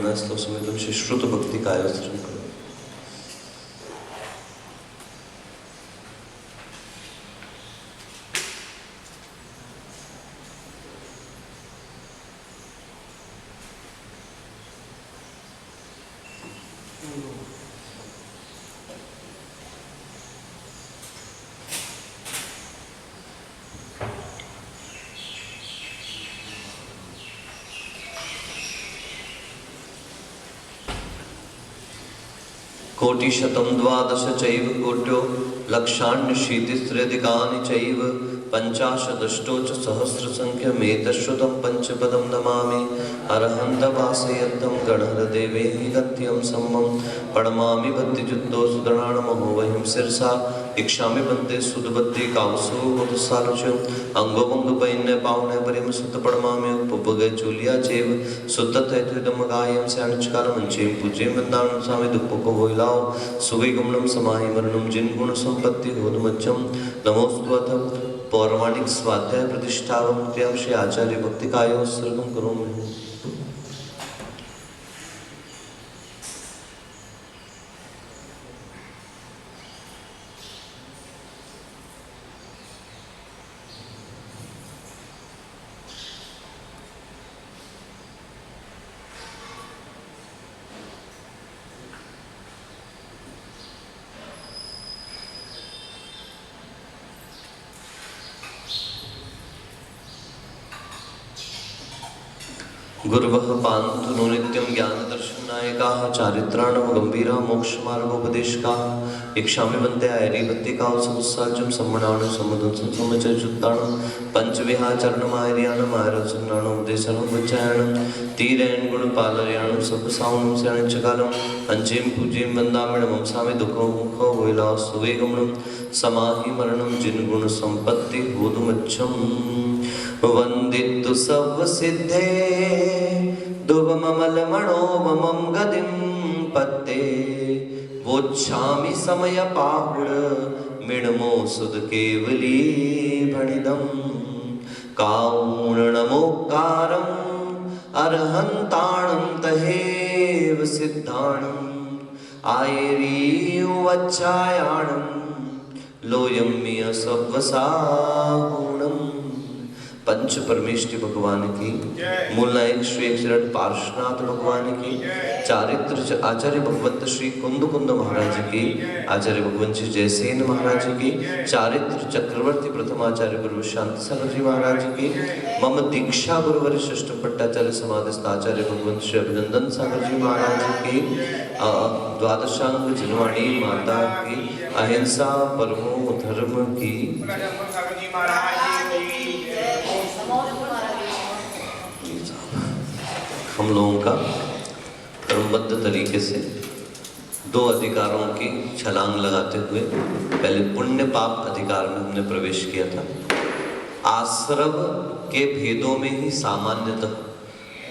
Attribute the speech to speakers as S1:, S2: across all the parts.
S1: ब्रह्मणा स्तव समेतं श्रुत भक्ति कायोस्त्रं करो। कोटिशतं द्वादश चैव कोट्यो लक्षाण्यशीतिस्त्र्यधिकानि चैव पञ्चाशदष्टो च सहस्रसङ्ख्यमेतश्रुतं पञ्चपदं नमामि। अरहन्तवासयद्धं गणहरदेवेहि गत्यं सम्मं प्रणमामि भक्तियुक्तो सुदृढाणमहो वहिं शिरसा इक्षामि बन्ते सुदबद्धि कावसो मुदसालुचं अंगोभंगपैन्य पावने परिम सुत प्रणमामि उपभगे चूलिया चेव सुततैत्विदं गायं स्याणुचकालमञ्चें पूज्यं वन्दानं स्वामी दुःखको वैलाओ सुगै गुणं समाहि मरणं जिन गुण संपत्ति होदमच्चम नमोस्तुअथ पौराणिक स्वाध्याय प्रतिष्ठावं त्यां श्री आचार्य भक्ति कायो सर्वं करोमि। गुरुवः पान्तु नो नित्यं ज्ञानदर्शननायकाः चारित्राणां गम्भीरा मोक्षमार्गोपदेशकाः इक्षामि वन्दे आयरीभक्तिकाः समुत्साज्यं सम्मणानं सम्मदं सम्मचरितानं पञ्चविहाचरणम् आयर्याणम् आयरचरणानं उद्देशनं वच्चायनं तीरेण गुणपालयानं सपसावनं स्याणचकालं अंचें पूज्यं वन्दामि नमं सामि दुःखमुखो वैलासुवेगमनं समाहि मरणं जिन गुण संपत्ति होदुमच्छं वन्दितु सर्वसिद्धे दुवममलमणोममं गतिं पत्ते वोच्छामि समयपाहुड मिणमो सुद केवली भणिदं काऊणनमोक्कारम् अर्हन्ताणं तहेव सिद्धाणम् आयरीवच्चायाणं लोयम्य सव्वसागुणम्। पंच परमेष्टि भगवान की, मूल नायक श्री अक्षरट पार्श्वनाथ भगवान की, चारित्र आचार्य भगवत श्री कुंद कुंद महाराज की, आचार्य भगवंत श्री जयसेन महाराज की, चारित्र चक्रवर्ती प्रथम आचार्य गुरु शांति सागर जी महाराज की, मम दीक्षा गुरुवर श्रेष्ठ भट्टाचार्य समाधिस्थ आचार्य भगवंत श्री अभिनंदन सागर जी महाराज की, द्वादशांग जिनवाणी माता की, अहिंसा परमो धर्म की। हम लोगों का क्रमबद्ध तरीके से दो अधिकारों की छलांग लगाते हुए पहले पुण्य पाप अधिकार में हमने प्रवेश किया था। आश्रव के भेदों में ही सामान्यतः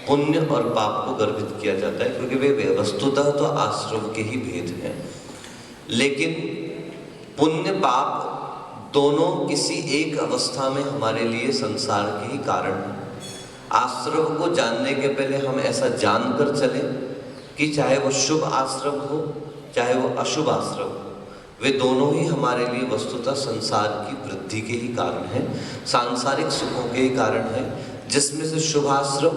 S1: पुण्य और पाप को गर्भित किया जाता है, क्योंकि वे वस्तुतः तो आश्रव के ही भेद हैं। लेकिन पुण्य पाप दोनों किसी एक अवस्था में हमारे लिए संसार के ही कारण हैं। आश्रव को जानने के पहले हम ऐसा जानकर चले कि चाहे वो शुभ आश्रव हो चाहे वो अशुभ आश्रव हो, वे दोनों ही हमारे लिए वस्तुतः संसार की वृद्धि के ही कारण हैं, सांसारिक सुखों के ही कारण हैं। जिसमें से शुभ आश्रव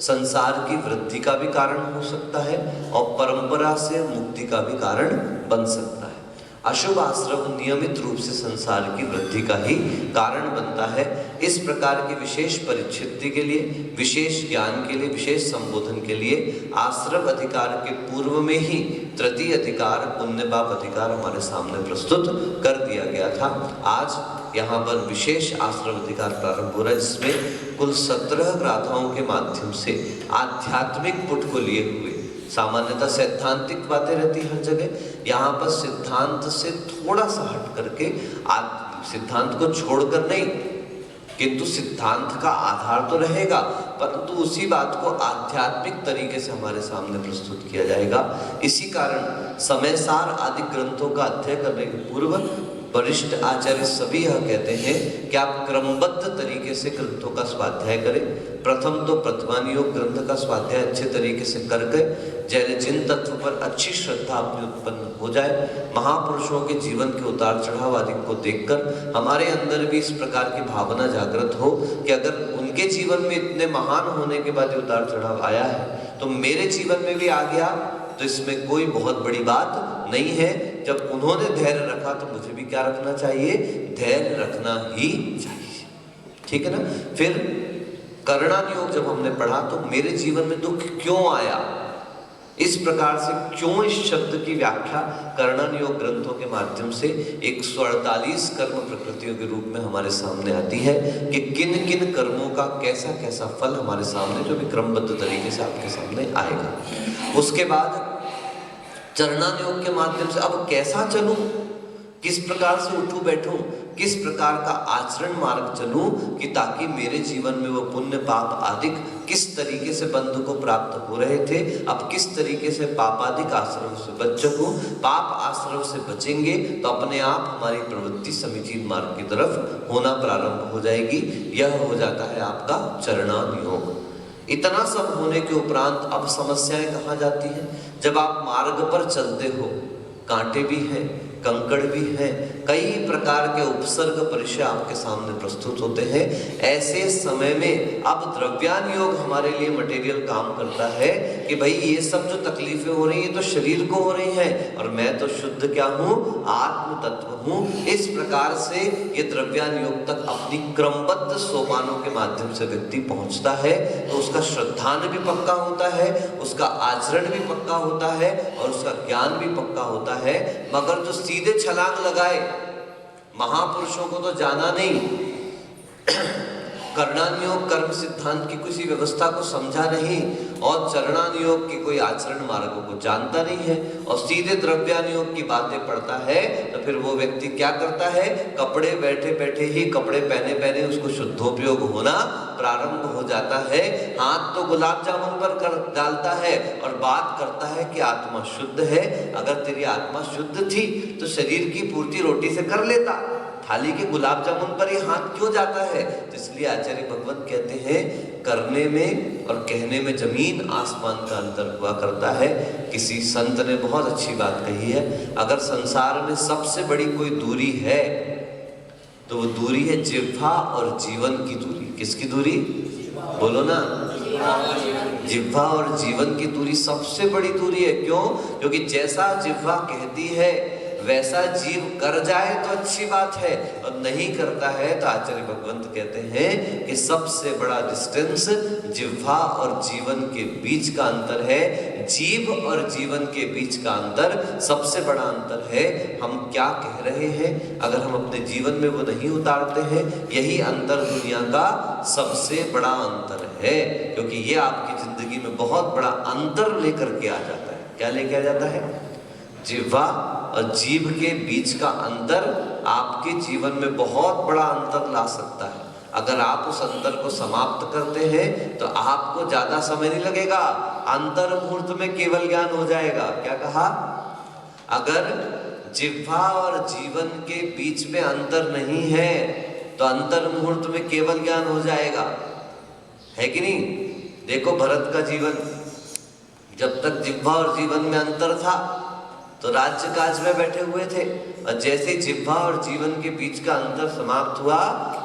S1: संसार की वृद्धि का भी कारण हो सकता है और परंपरा से मुक्ति का भी कारण बन सकता है। अशुभ आश्रव नियमित रूप से संसार की वृद्धि का ही कारण बनता है। इस प्रकार की विशेष परिच्छित्ति के लिए, विशेष ज्ञान के लिए, विशेष संबोधन के लिए आश्रव अधिकार के पूर्व में ही तृतीय अधिकार पुण्य पाप अधिकार हमारे सामने प्रस्तुत कर दिया गया था। आज यहाँ पर विशेष आश्रव अधिकार प्रारंभ हो रहा है, जिसमें कुल 17 गाथाओं के माध्यम से आध्यात्मिक पुट को लिए हुए, सामान्यतः सैद्धांतिक बातें रहती हर जगह, यहाँ पर सिद्धांत से थोड़ा सा हट करके, सिद्धांत को छोड़कर नहीं, किंतु सिद्धांत का आधार तो रहेगा, परंतु उसी बात को आध्यात्मिक तरीके से हमारे सामने प्रस्तुत किया जाएगा। इसी कारण समय सार आदि ग्रंथों का अध्ययन करने के पूर्व वरिष्ठ आचार्य सभी यह कहते हैं कि आप क्रमबद्ध तरीके से ग्रंथों का स्वाध्याय करें। प्रथम तो प्रथमान योग ग्रंथ का स्वाध्याय अच्छे तरीके से करके जिन तत्व पर अच्छी श्रद्धा अपनी उत्पन्न हो जाए, महापुरुषों के जीवन के उतार चढ़ाव आदि को देखकर हमारे अंदर भी इस प्रकार की भावना जागृत हो कि अगर उनके जीवन में इतने महान होने के बाद उतार चढ़ाव आया है तो मेरे जीवन में भी आ गया, तो इसमें कोई बहुत बड़ी बात नहीं है। जब उन्होंने धैर्य रखा तो मुझे भी क्या रखना चाहिए? धैर्य रखना ही चाहिए। ठीक है ना। फिर कर्णान योग जब हमने पढ़ा तो मेरे जीवन में दुख क्यों आया, इस प्रकार से क्यों, इस शब्द की व्याख्या कर्णान योग ग्रंथों के माध्यम से 148 कर्म प्रकृतियों के रूप में हमारे सामने आती है कि किन किन कर्मों का कैसा कैसा फल हमारे सामने, जो भी क्रमबद्ध तरीके से आपके सामने आएगा। उसके बाद चरणान योग के माध्यम से अब कैसा चलूं, किस प्रकार से उठूं बैठूं, किस प्रकार का आचरण मार्ग चलूं कि ताकि मेरे जीवन में वो पुण्य पाप आदि किस तरीके से बंधु को प्राप्त हो रहे थे, अब किस तरीके से पापादिक आश्रम से बच सकूं। पाप आश्रम से बचेंगे तो अपने आप हमारी प्रवृत्ति समीचीन मार्ग की तरफ होना प्रारंभ हो जाएगी। यह हो जाता है आपका चरणान योग। इतना सब होने के उपरांत अब समस्याएं कहाँ जाती हैं? जब आप मार्ग पर चलते हो, कांटे भी हैं, कंकड़ भी हैं, कई प्रकार के उपसर्ग परिचय आपके सामने प्रस्तुत होते हैं। ऐसे समय में अब द्रव्यान योग हमारे लिए मटेरियल काम करता है कि भाई ये सब जो तकलीफें हो रही है तो शरीर को हो रही हैं और मैं तो शुद्ध क्या हूँ? आत्म तत्व हूँ। इस प्रकार से ये द्रव्यान योग तक अपनी क्रमबद्ध सोपानों के माध्यम से व्यक्ति पहुंचता है तो उसका श्रद्धान भी पक्का होता है, उसका आचरण भी पक्का होता है और उसका ज्ञान भी पक्का होता है। मगर जो सीधे छलांग लगाए, महापुरुषों को तो जाना नहीं, कर्णान योग कर्म सिद्धांत की किसी व्यवस्था को समझा नहीं और चरणान योग के कोई आचरण मार्गों को जानता नहीं है और सीधे द्रव्यान योग की बातें पढ़ता है, तो फिर वो व्यक्ति क्या करता है? कपड़े बैठे बैठे ही, कपड़े पहने पहने उसको शुद्धोपयोग होना प्रारंभ हो जाता है। हाथ तो गुलाब जामुन पर कर डालता है और बात करता है कि आत्मा शुद्ध है। अगर तेरी आत्मा शुद्ध थी तो शरीर की पूर्ति रोटी से कर लेता, थाली के गुलाब जामुन पर ये हाथ क्यों जाता है? तो इसलिए आचार्य भगवत कहते हैं करने में और कहने में जमीन आसमान का अंतर हुआ करता है। किसी संत ने बहुत अच्छी बात कही है, अगर संसार में सबसे बड़ी कोई दूरी है तो वो दूरी है जिह्वा और जीवन की दूरी। किसकी दूरी? बोलो ना। जिह्वा और जीवन की दूरी सबसे बड़ी दूरी है। क्यों? क्योंकि जैसा जिह्वा कहती है वैसा जीव कर जाए तो अच्छी बात है और नहीं करता है तो आचार्य भगवंत कहते हैं कि सबसे बड़ा डिस्टेंस जिह्वा और जीवन के बीच का अंतर है। जीव और जीवन के बीच का अंतर सबसे बड़ा अंतर है। हम क्या कह रहे हैं, अगर हम अपने जीवन में वो नहीं उतारते हैं, यही अंतर दुनिया का सबसे बड़ा अंतर है। क्योंकि ये आपकी जिंदगी में बहुत बड़ा अंतर लेकर के आ जाता है। क्या लेके आ जाता है? जिह्वा और जीव के बीच का अंतर आपके जीवन में बहुत बड़ा अंतर ला सकता है। अगर आप उस अंतर को समाप्त करते हैं तो आपको ज्यादा समय नहीं लगेगा, अंतर मुहूर्त में केवल ज्ञान हो जाएगा। क्या कहा? अगर जिह्वा और जीवन के बीच में अंतर नहीं है तो अंतर मुहूर्त में केवल ज्ञान हो जाएगा, है कि नहीं? देखो भरत का जीवन, जब तक जिह्वा और जीवन में अंतर था तो राज्य काज में बैठे हुए थे और जैसे जिह्वा और जीवन के बीच का अंतर समाप्त हुआ,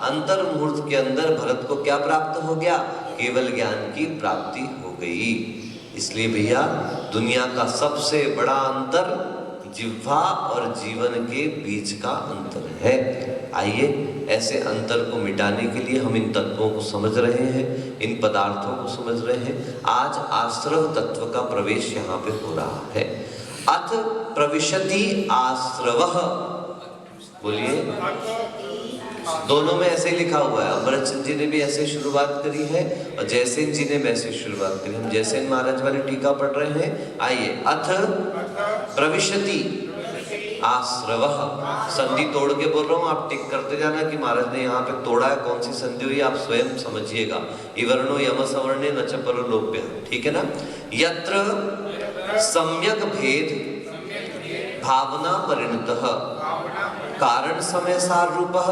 S1: अंतर मुहूर्त के अंदर भरत को क्या प्राप्त हो गया? केवल ज्ञान की प्राप्ति हो गई। इसलिए भैया दुनिया का सबसे बड़ा अंतर जिह्वा और जीवन के बीच का अंतर है। आइए ऐसे अंतर को मिटाने के लिए हम इन तत्वों को समझ रहे हैं, इन पदार्थों को समझ रहे हैं। आज आश्रव तत्व का प्रवेश यहाँ पे हो रहा है। अथ प्रविशति आश्रवः, बोलिए। दोनों में ऐसे ही लिखा हुआ है। अमृत चंद जी ने भी ऐसे शुरुआत करी है और जयसेन जी ने वैसे शुरुआत करी। हम जयसेन महाराज वाली टीका पढ़ रहे हैं। आइए, अथ प्रविशति आश्रवः, संधि तोड़ के बोल रहा हूँ, आप टिक करते जाना कि महाराज ने यहाँ पे तोड़ा है, कौन सी संधि हुई आप स्वयं समझिएगा। इवर्णो यम सवर्णे न च परो लोप्य, ठीक है ना। यत्र सम्यक भेद भावना परिणतः कारण समय सार रूपः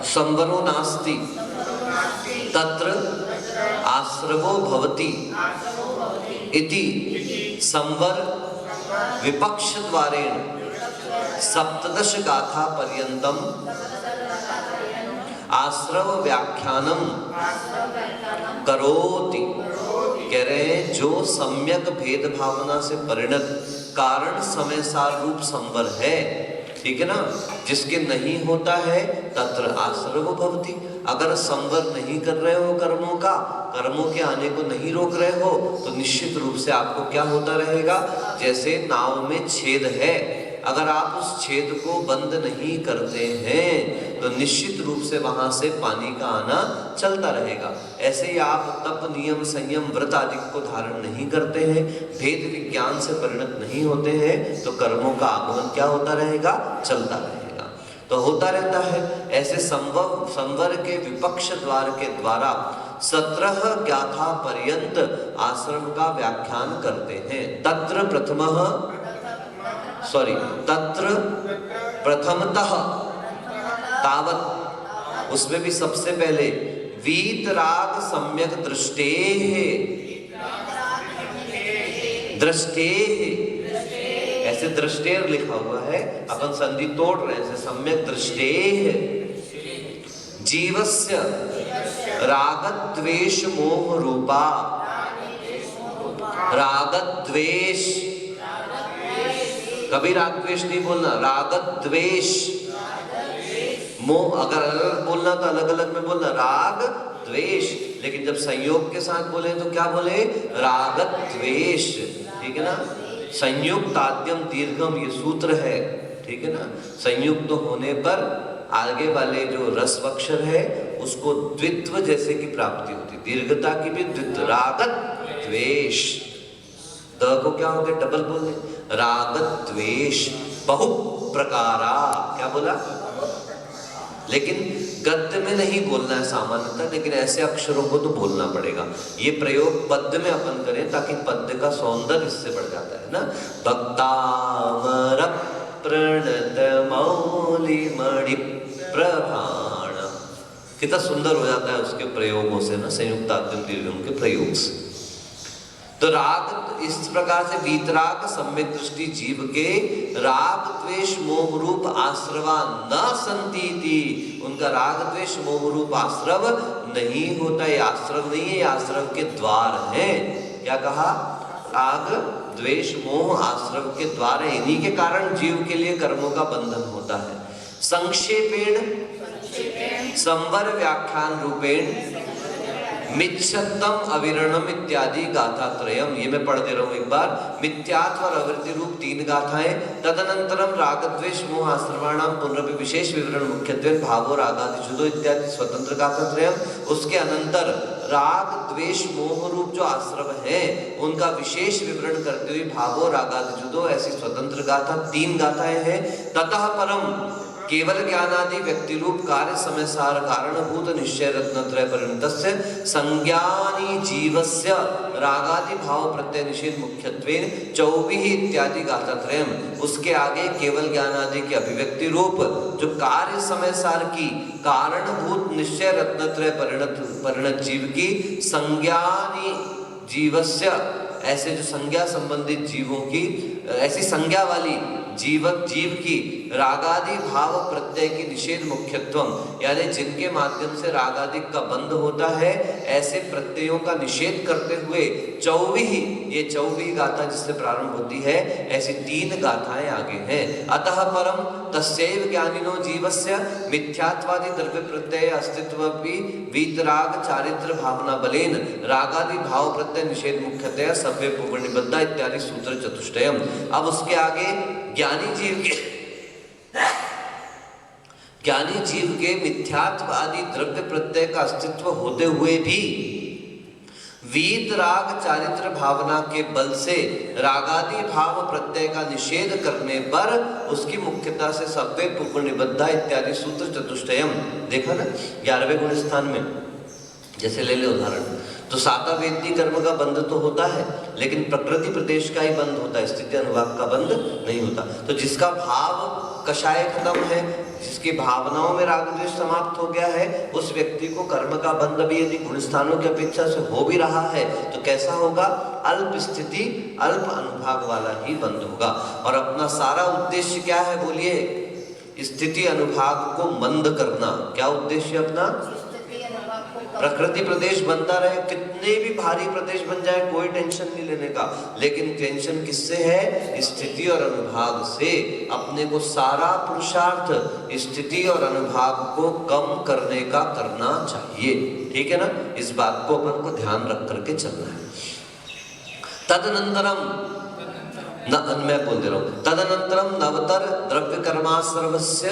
S1: संवरो नास्ति तत्र आश्रवो भवति इति संवर विपक्ष द्वारेण सप्तदश गाथा पर्यंतम आश्रव व्याख्यानम करोति। कह रहे हैं जो सम्यक भेद भावना से परिणत कारण समय सार रूप संवर है, ठीक है ना, जिसके नहीं होता है तत्र आश्रव भवति। अगर संवर नहीं कर रहे हो कर्मों का, कर्मों के आने को नहीं रोक रहे हो, तो निश्चित रूप से आपको क्या होता रहेगा, जैसे नाव में छेद है, अगर आप उस छेद को बंद नहीं करते हैं तो निश्चित रूप से वहां से पानी का आना चलता रहेगा। ऐसे ही आप तप नियम संयम व्रत आदि को धारण नहीं करते हैं, भेद विज्ञान से परिणत नहीं होते हैं, तो कर्मों का आगमन क्या होता रहेगा, चलता रहेगा, तो होता रहता है। ऐसे संवर के विपक्ष द्वार के द्वारा 17 गाथा पर्यंत आश्रम का व्याख्यान करते हैं। तत्र प्रथमतः तावत, उसमें भी सबसे पहले वीतराग सम्यक दृष्टेः, ऐसे दृष्टेर लिखा हुआ है, अपन संधि तोड़ रहे हैं, ऐसे सम्यक दृष्टेः जीवस्य रागद्वेष मोह रूपा, रागद्वेष, कभी राग द्वेष नहीं बोलना, राग द्वेष मोह, अगर अलग बोलना तो अलग अलग में बोलना राग द्वेष, लेकिन जब संयोग के साथ बोले तो क्या बोले, राग द्वेष, ठीक है ना। संयुक्त आद्यम दीर्घम ये सूत्र है, ठीक है ना। संयुक्त होने पर आगे वाले जो रस्व अक्षर है उसको द्वित्व जैसे की प्राप्ति होती, दीर्घता की भी द्वित्व, राग द्वेष, द को क्या हो गया, डबल बोले, राग द्वेष बहु प्रकारा, क्या बोला, लेकिन गद्य में नहीं बोलना है सामान्यतः, लेकिन ऐसे अक्षरों को तो बोलना पड़ेगा। ये प्रयोग पद्य में अपन करें ताकि पद्य का सौंदर्य इससे बढ़ जाता है ना। भक्तामर प्रणत मौलि मणि प्रभाण, कितना सुंदर हो जाता है उसके प्रयोगों से ना, संयुक्त आद्यम दीर्घम के प्रयोग से। तो राग इस प्रकार से वीतराग सम्यक दृष्टि जीव के राग द्वेष मोह रूप आश्रवा न संति थी, उनका राग द्वेष मोह रूप आश्रव नहीं होता, ये आश्रव नहीं है, ये आश्रव के द्वार हैं। क्या कहा, राग द्वेष मोह आश्रव के द्वार है, इन्हीं के कारण जीव के लिए कर्मों का बंधन होता है। संक्षेपेण संवर व्याख्यान रूपेण मिथ्यत्वम अविरणम इत्यादि गाथा त्रयम, ये मैं पढ़ दे रहा हूं एक बार। मिथ्यात्व और अवृत्ति रूप 3 गाथाएं, तदनंतरम राग द्वेष मोह आश्रवाणाम पुनरपि विशेष विवरण मुख्यत्वे भावो रागादि जुदो इत्यादि स्वतंत्र गाथा त्रयम। उसके अनंतर राग द्वेष मोह रूप जो आश्रव है उनका विशेष विवरण करते हुए भावो रागादि जुदो ऐसी स्वतंत्र गाथा 3 गाथाएं हैं। ततः परम केवल ज्ञानादि व्यक्ति रूप कार्य समय सार कारणभूत निश्चय रत्नत्रय परिणतस्य संज्ञानी जीवस्य रागादि भाव प्रत्यय निषेध मुख्यत्वेन 24 इत्यादि गाथात्रयम। उसके आगे केवल ज्ञानादि के अभिव्यक्ति रूप जो कार्य समय सार की कारणभूत निश्चय रत्नत्रय परिणत जीव की संज्ञानी जीवस्य, ऐसे जो संज्ञा संबंधित जीवों की, ऐसी संज्ञा वाली जीव की रागादि भाव प्रत्यय की निषेध मुख्यत्वम, यानी जिनके माध्यम से रागादि का बंध होता है ऐसे प्रत्ययों का निषेध करते हुए 24 गाथा जिससे प्रारंभ होती है ऐसी 3 गाथाएं आगे हैं। अतः परम तस्यैव ज्ञानिनो जीवस्य मिथ्यात्वादि द्रव्य प्रत्यय अस्तित्वपि वीतराग चारित्र भावना बलेन रागादि भाव प्रत्यय निषेध मुख्यतया सभ्य पूर्णनिबद्धा इत्यादि सूत्र चतुष्टयम। अब उसके आगे ज्ञानी जीव के मिथ्यात्व आदि द्रव्य प्रत्यय का अस्तित्व होते हुए भी वीतराग चारित्र भावना के बल से रागादि भाव प्रत्यय का निषेध करने पर उसकी मुख्यता से सभ्य पूर्णनिबद्धा इत्यादि सूत्र चतुष्टयम। देखा ना 11वें गुण स्थान में, जैसे ले ले उदाहरण, तो साता वेदी कर्म का बंध तो होता है, लेकिन प्रकृति प्रदेश का ही बंध होता है, स्थिति अनुभाग का बंध नहीं होता। तो जिसका भाव कषाय खत्म है, जिसकी भावनाओं में राग द्वेष समाप्त हो गया है, उस व्यक्ति को कर्म का बंध भी यदि गुण स्थानों की अपेक्षा से हो भी रहा है तो कैसा होगा? अल्प स्थिति अल्प अनुभाग वाला ही बंध होगा। और अपना सारा उद्देश्य क्या है बोलिए? स्थिति अनुभाग को मंद करना। क्या उद्देश्य अपना? प्रकृति प्रदेश बनता रहे, कितने भी भारी प्रदेश बन जाए कोई टेंशन नहीं लेने का, लेकिन टेंशन किससे है? स्थिति और अनुभाग से। अपने को सारा पुरुषार्थ स्थिति और अनुभाग को कम करने का करना चाहिए, ठीक है ना? इस बात को अपन को ध्यान रख करके चलना है। तदनंतरम मैं बोल दे रहा हूं, तदनंतरम नवतर द्रव्य कर्माश्रवस्य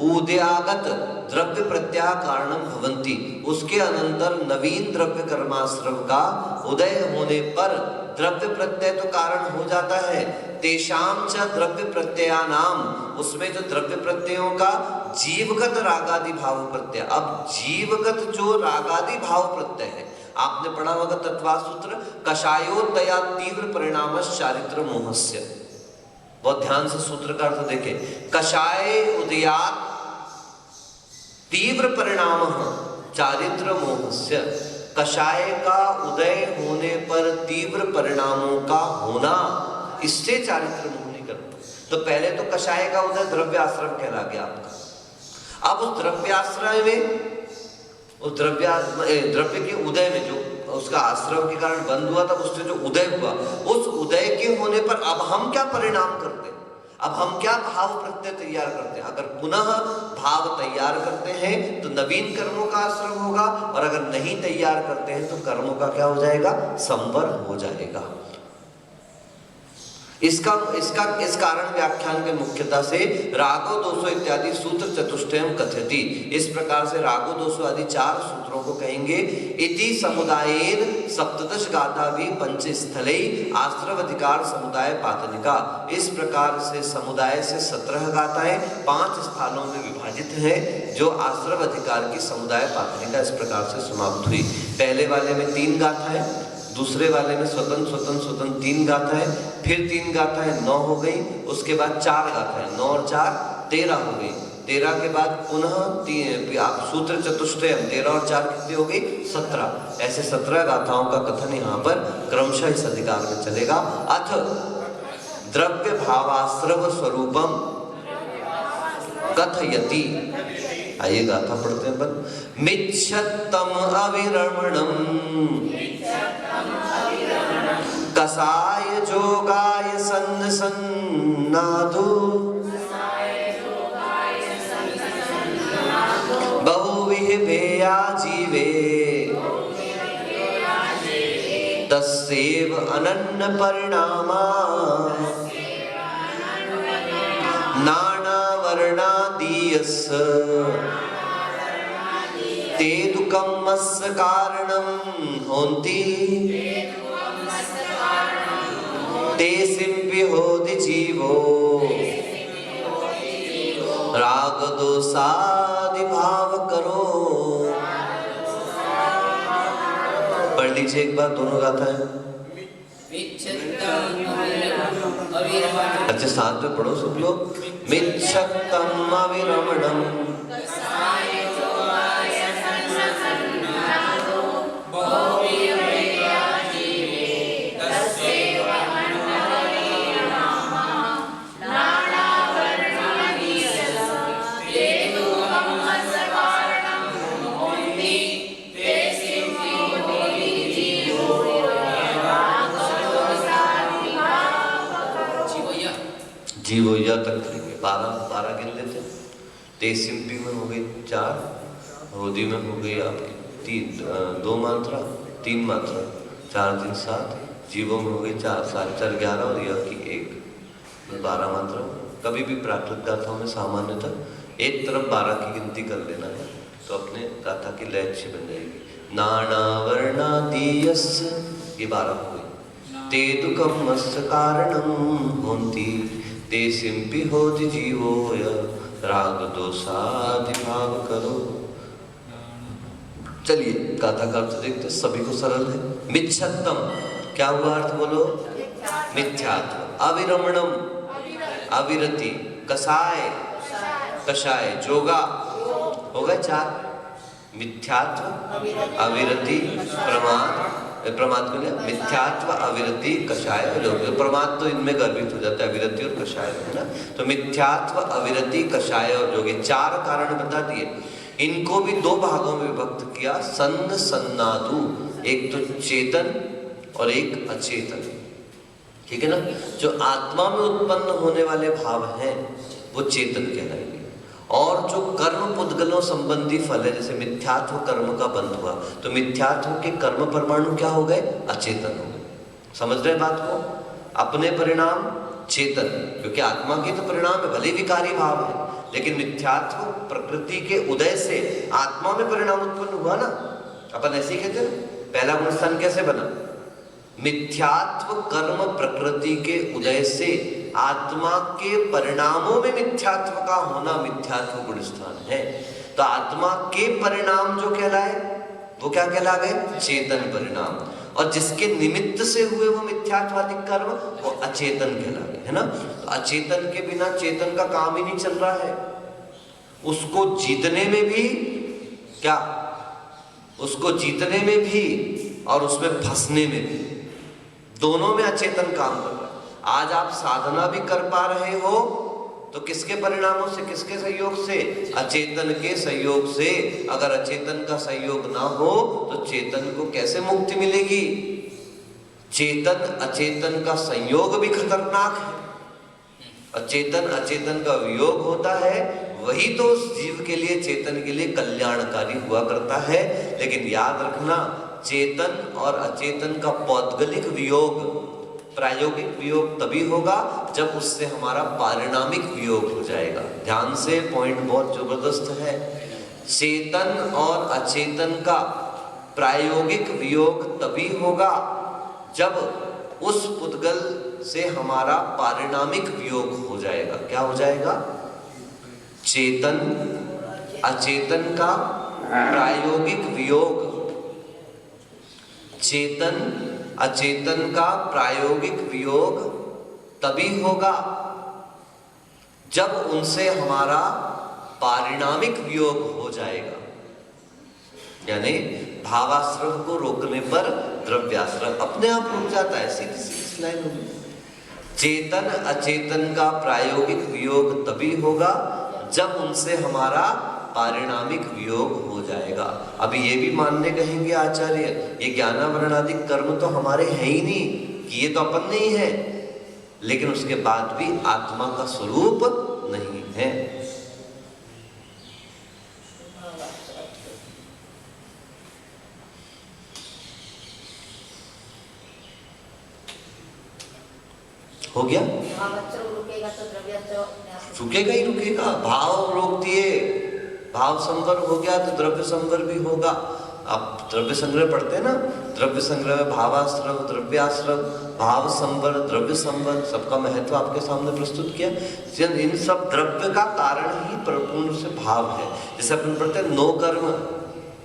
S1: उदयागत द्रव्य प्रत्याह कारणम भवन्ति। उसके अनंतर नवीन द्रव्य कर्माश्रव का उदय होने पर द्रव्य प्रत्यय तो कारण हो जाता है। तेषाम च द्रव्य प्रत्ययानाम, उसमें जो द्रव्य प्रत्ययों का जीवगत रागादि भाव प्रत्यय। अब जीवगत जो रागादि भाव प्रत्यय है, आपने पढ़ा होगा तत्वासूत्र, कषायोदया तीव्र परिणाम चारित्र मोहस्य। बहुत ध्यान से सूत्र का अर्थ देखें। कषाय उदयात तीव्र परिणाम चारित्र मोहस्य। कषाय का उदय होने पर तीव्र परिणामों का होना, इससे चारित्र मोह नहीं करना। तो पहले तो कषाय का उदय द्रव्याश्रम कहला गया आपका। अब उस द्रव्याश्रय में, उस द्रव्य के उदय में जो उसका आश्रम के कारण बंद हुआ था, उससे जो उदय हुआ, उस उदय के होने पर अब हम क्या परिणाम करते हैं? अब हम क्या भाव प्रत्यय तैयार करते हैं? अगर पुनः भाव तैयार करते हैं तो नवीन कर्मों का आश्रम होगा, और अगर नहीं तैयार करते हैं तो कर्मों का क्या हो जाएगा? संवर हो जाएगा। इस कारण व्याख्यान के मुख्यता से रागो दोषो इत्यादि सूत्र चतुष्टयम कथयति। इस प्रकार से रागो दोषो आदि 4 सूत्रों को कहेंगे। इति समुदायेन सप्तदश गाथा भी पंच स्थले आश्रव अधिकार समुदाय पातनिका। इस प्रकार से समुदाय से 17 गाथाएं 5 स्थानों में विभाजित हैं, जो आश्रव अधिकार की समुदाय पातनिका इस प्रकार से समाप्त हुई। पहले वाले में 3 गाथाएं, दूसरे वाले में स्वतंत्र 3 गाथाएं, फिर 3 गाथाएं 9 हो गई, उसके बाद 4 गाथाएं, 9 और 4 13 हो गई। 13 के बाद पुनः आप सूत्र चतुष्टय 13 और 4 कितनी हो गई? 17। ऐसे 17 गाथाओं का कथन यहाँ पर क्रमशः इस अधिकार में चलेगा। अथ द्रव्य भावाश्रव स्वरूपम कथयति। आइए गाथा पढ़ते हैं अपन। मिच्छत्तम अविरमणम कसाय जोगाय सन्न सन्नादो बहुविहेया जीवे तस्सेव अनन्न परिणामा नाना वर्णादीयस ते दुःखमस्य कारणं होन्ति ते सिंपि होति जीवो राग दोषादि भाव करो। पढ़ लीजिए एक बार दोनों गाथाएं। अच्छा साथ में पढ़ो सब लोग। मिच्छत्तम अविरमणम जीवोया तक करेंगे। 12 गिन लेते हैं। तेसिम्पी में हो गई 4, रोधी में हो गई आपकी 2 मात्रा, 3 मात्रा, 4 3 7, जीवों में हो गई 4 7 4 11 और यह की 1 12 मात्रा। कभी भी प्राकृत गाथाओं में सामान्यतः एक तरफ 12 की गिनती कर लेना है, तो अपने गाथा की लय अच्छी बन जाएगी। नाना वर्णादीयस ये 12 हो गई। ते दुःखमस्य कारणं होन्ति ते सिंपि होति जीवोय राग दोषादि भाव करो। चलिए गाथा का अर्थ देखते, सभी को सरल है। मिच्छत्तम क्या हुआ अर्थ बोलो? मिथ्यात्व। अविरमणम अविरति, कसाय कषाय, जोगा हो गए 4। मिथ्यात्व अविरति प्रमाद, प्रमाद को लिया मिथ्यात्व अविरति कषाय योग। प्रमाद तो इनमें गर्भित हो जाता है, अविरति और कषाय है ना। तो मिथ्यात्व अविरति कषाय और योग, 4 कारण बता दिए। इनको भी 2 भागों में विभक्त किया, सन्न सन्नादु, एक तो चेतन और एक अचेतन, ठीक है ना। जो आत्मा में उत्पन्न होने वाले भाव हैं वो चेतन कहलाएंगे, और जो कर्म पुद्गलों संबंधी फल है, जैसे मिथ्यात्व कर्म का बंध हुआ, तो मिथ्यात्व के कर्म परमाणु क्या हो गए? अचेतन हो गए। समझ रहे बात को? अपने परिणाम चेतन, क्योंकि आत्मा के तो परिणाम है, भले विकारी भाव है, लेकिन मिथ्यात्व प्रकृति के उदय से आत्मा में परिणाम उत्पन्न हुआ ना। अपन ऐसे ही कहते हैं, पहला गुणस्थान कैसे बना? मिथ्यात्व कर्म प्रकृति के उदय से आत्मा के परिणामों में मिथ्यात्व का होना मिथ्यात्व गुण स्थान है। तो आत्मा के परिणाम जो कहलाए वो क्या कहला गए? चेतन परिणाम। और जिसके निमित्त से हुए वो मिथ्यात्वादिक कर्म वो अचेतन कहला गए, है ना। तो अचेतन के बिना चेतन का काम ही नहीं चल रहा है। उसको जीतने में भी क्या, उसको जीतने में भी और उसमें फंसने में भी, दोनों में अचेतन काम कर रहा है। आज आप साधना भी कर पा रहे हो तो किसके परिणामों से, किसके सहयोग से? अचेतन के सहयोग से। अगर अचेतन का सहयोग ना हो तो चेतन को कैसे मुक्ति मिलेगी? चेतन अचेतन का संयोग भी खतरनाक है। अचेतन अचेतन का वियोग होता है, वही तो उस जीव के लिए, चेतन के लिए कल्याणकारी हुआ करता है। लेकिन याद रखना, चेतन और अचेतन का पौद्गलिक वियोग, प्रायोगिक वियोग तभी होगा जब उससे हमारा पारिणामिक वियोग हो जाएगा। ध्यान से, पॉइंट बहुत जबरदस्त है। चेतन और अचेतन का प्रायोगिक वियोग तभी होगा जब उस पुद्गल से हमारा पारिणामिक वियोग हो जाएगा। क्या हो जाएगा? चेतन अचेतन का प्रायोगिक वियोग, चेतन अचेतन का प्रायोगिक वियोग तभी होगा जब उनसे हमारा पारिणामिक वियोग हो जाएगा। यानी भावाश्रव को रोकने पर द्रव्याश्रव अपने आप रुक जाता है। सीधी लाइन होगी। चेतन अचेतन का प्रायोगिक वियोग तभी होगा जब उनसे हमारा पारिणामिक वियोग हो जाएगा। अभी ये भी मानने कहेंगे आचार्य, ये ज्ञानावरणादि कर्म तो हमारे है ही नहीं, कि ये तो अपन नहीं है, लेकिन उसके बाद भी आत्मा का स्वरूप नहीं है। हो गया? रुकेगा ही रुकेगा। भाव रोक दिए, भाव संवर हो गया तो द्रव्य संवर भी होगा। आप द्रव्य संग्रह पढ़ते हैं ना, द्रव्य संग्रह में भावाश्रव, द्रव्याश्रव, भाव संवर, द्रव्य संवर, सबका महत्व आपके सामने प्रस्तुत किया। इन सब द्रव्य का कारण ही परिपूर्ण से भाव है। जैसे अपन पढ़ते हैं नो कर्म,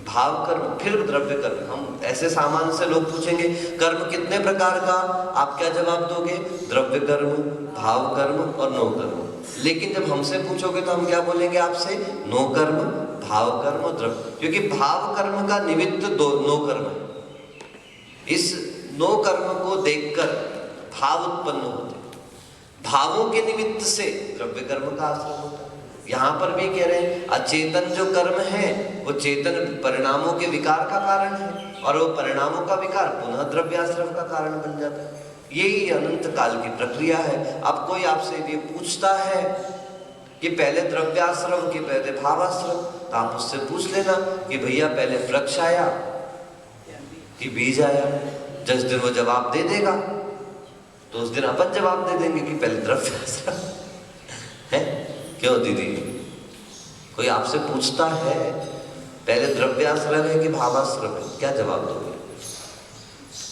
S1: भाव कर्म, फिर द्रव्य कर्म। हम ऐसे सामान्य से लोग पूछेंगे कर्म कितने प्रकार का, आप क्या जवाब दोगे? द्रव्य कर्म, भाव कर्म और नो कर्म। लेकिन जब हमसे पूछोगे तो हम क्या बोलेंगे आपसे? नो कर्म, भाव कर्म और द्रव्य, क्योंकि भाव कर्म का निमित्त नो कर्म है। इस नो कर्म को देखकर भाव उत्पन्न होते, भावों के निमित्त से द्रव्य कर्म का आश्रय होता है। यहाँ पर भी कह रहे हैं अचेतन जो कर्म है वो चेतन परिणामों के विकार का कारण है, और वो परिणामों का विकार पुनः द्रव्याश्रव का कारण बन जाता है। यही अनंत काल की प्रक्रिया है। अब कोई आपसे ये पूछता है कि पहले द्रव्याश्रव कि पहले भावाश्रव, तो आप उससे पूछ लेना कि भैया पहले वृक्ष आया कि बीज आया। जिस दिन वो जवाब दे देगा तो उस दिन अपन जवाब दे देंगे कि पहले द्रव्याश्रव है। क्यों दीदी, कोई आपसे पूछता है पहले द्रव्याश्रव है कि भावाश्रव है, क्या जवाब दोगे?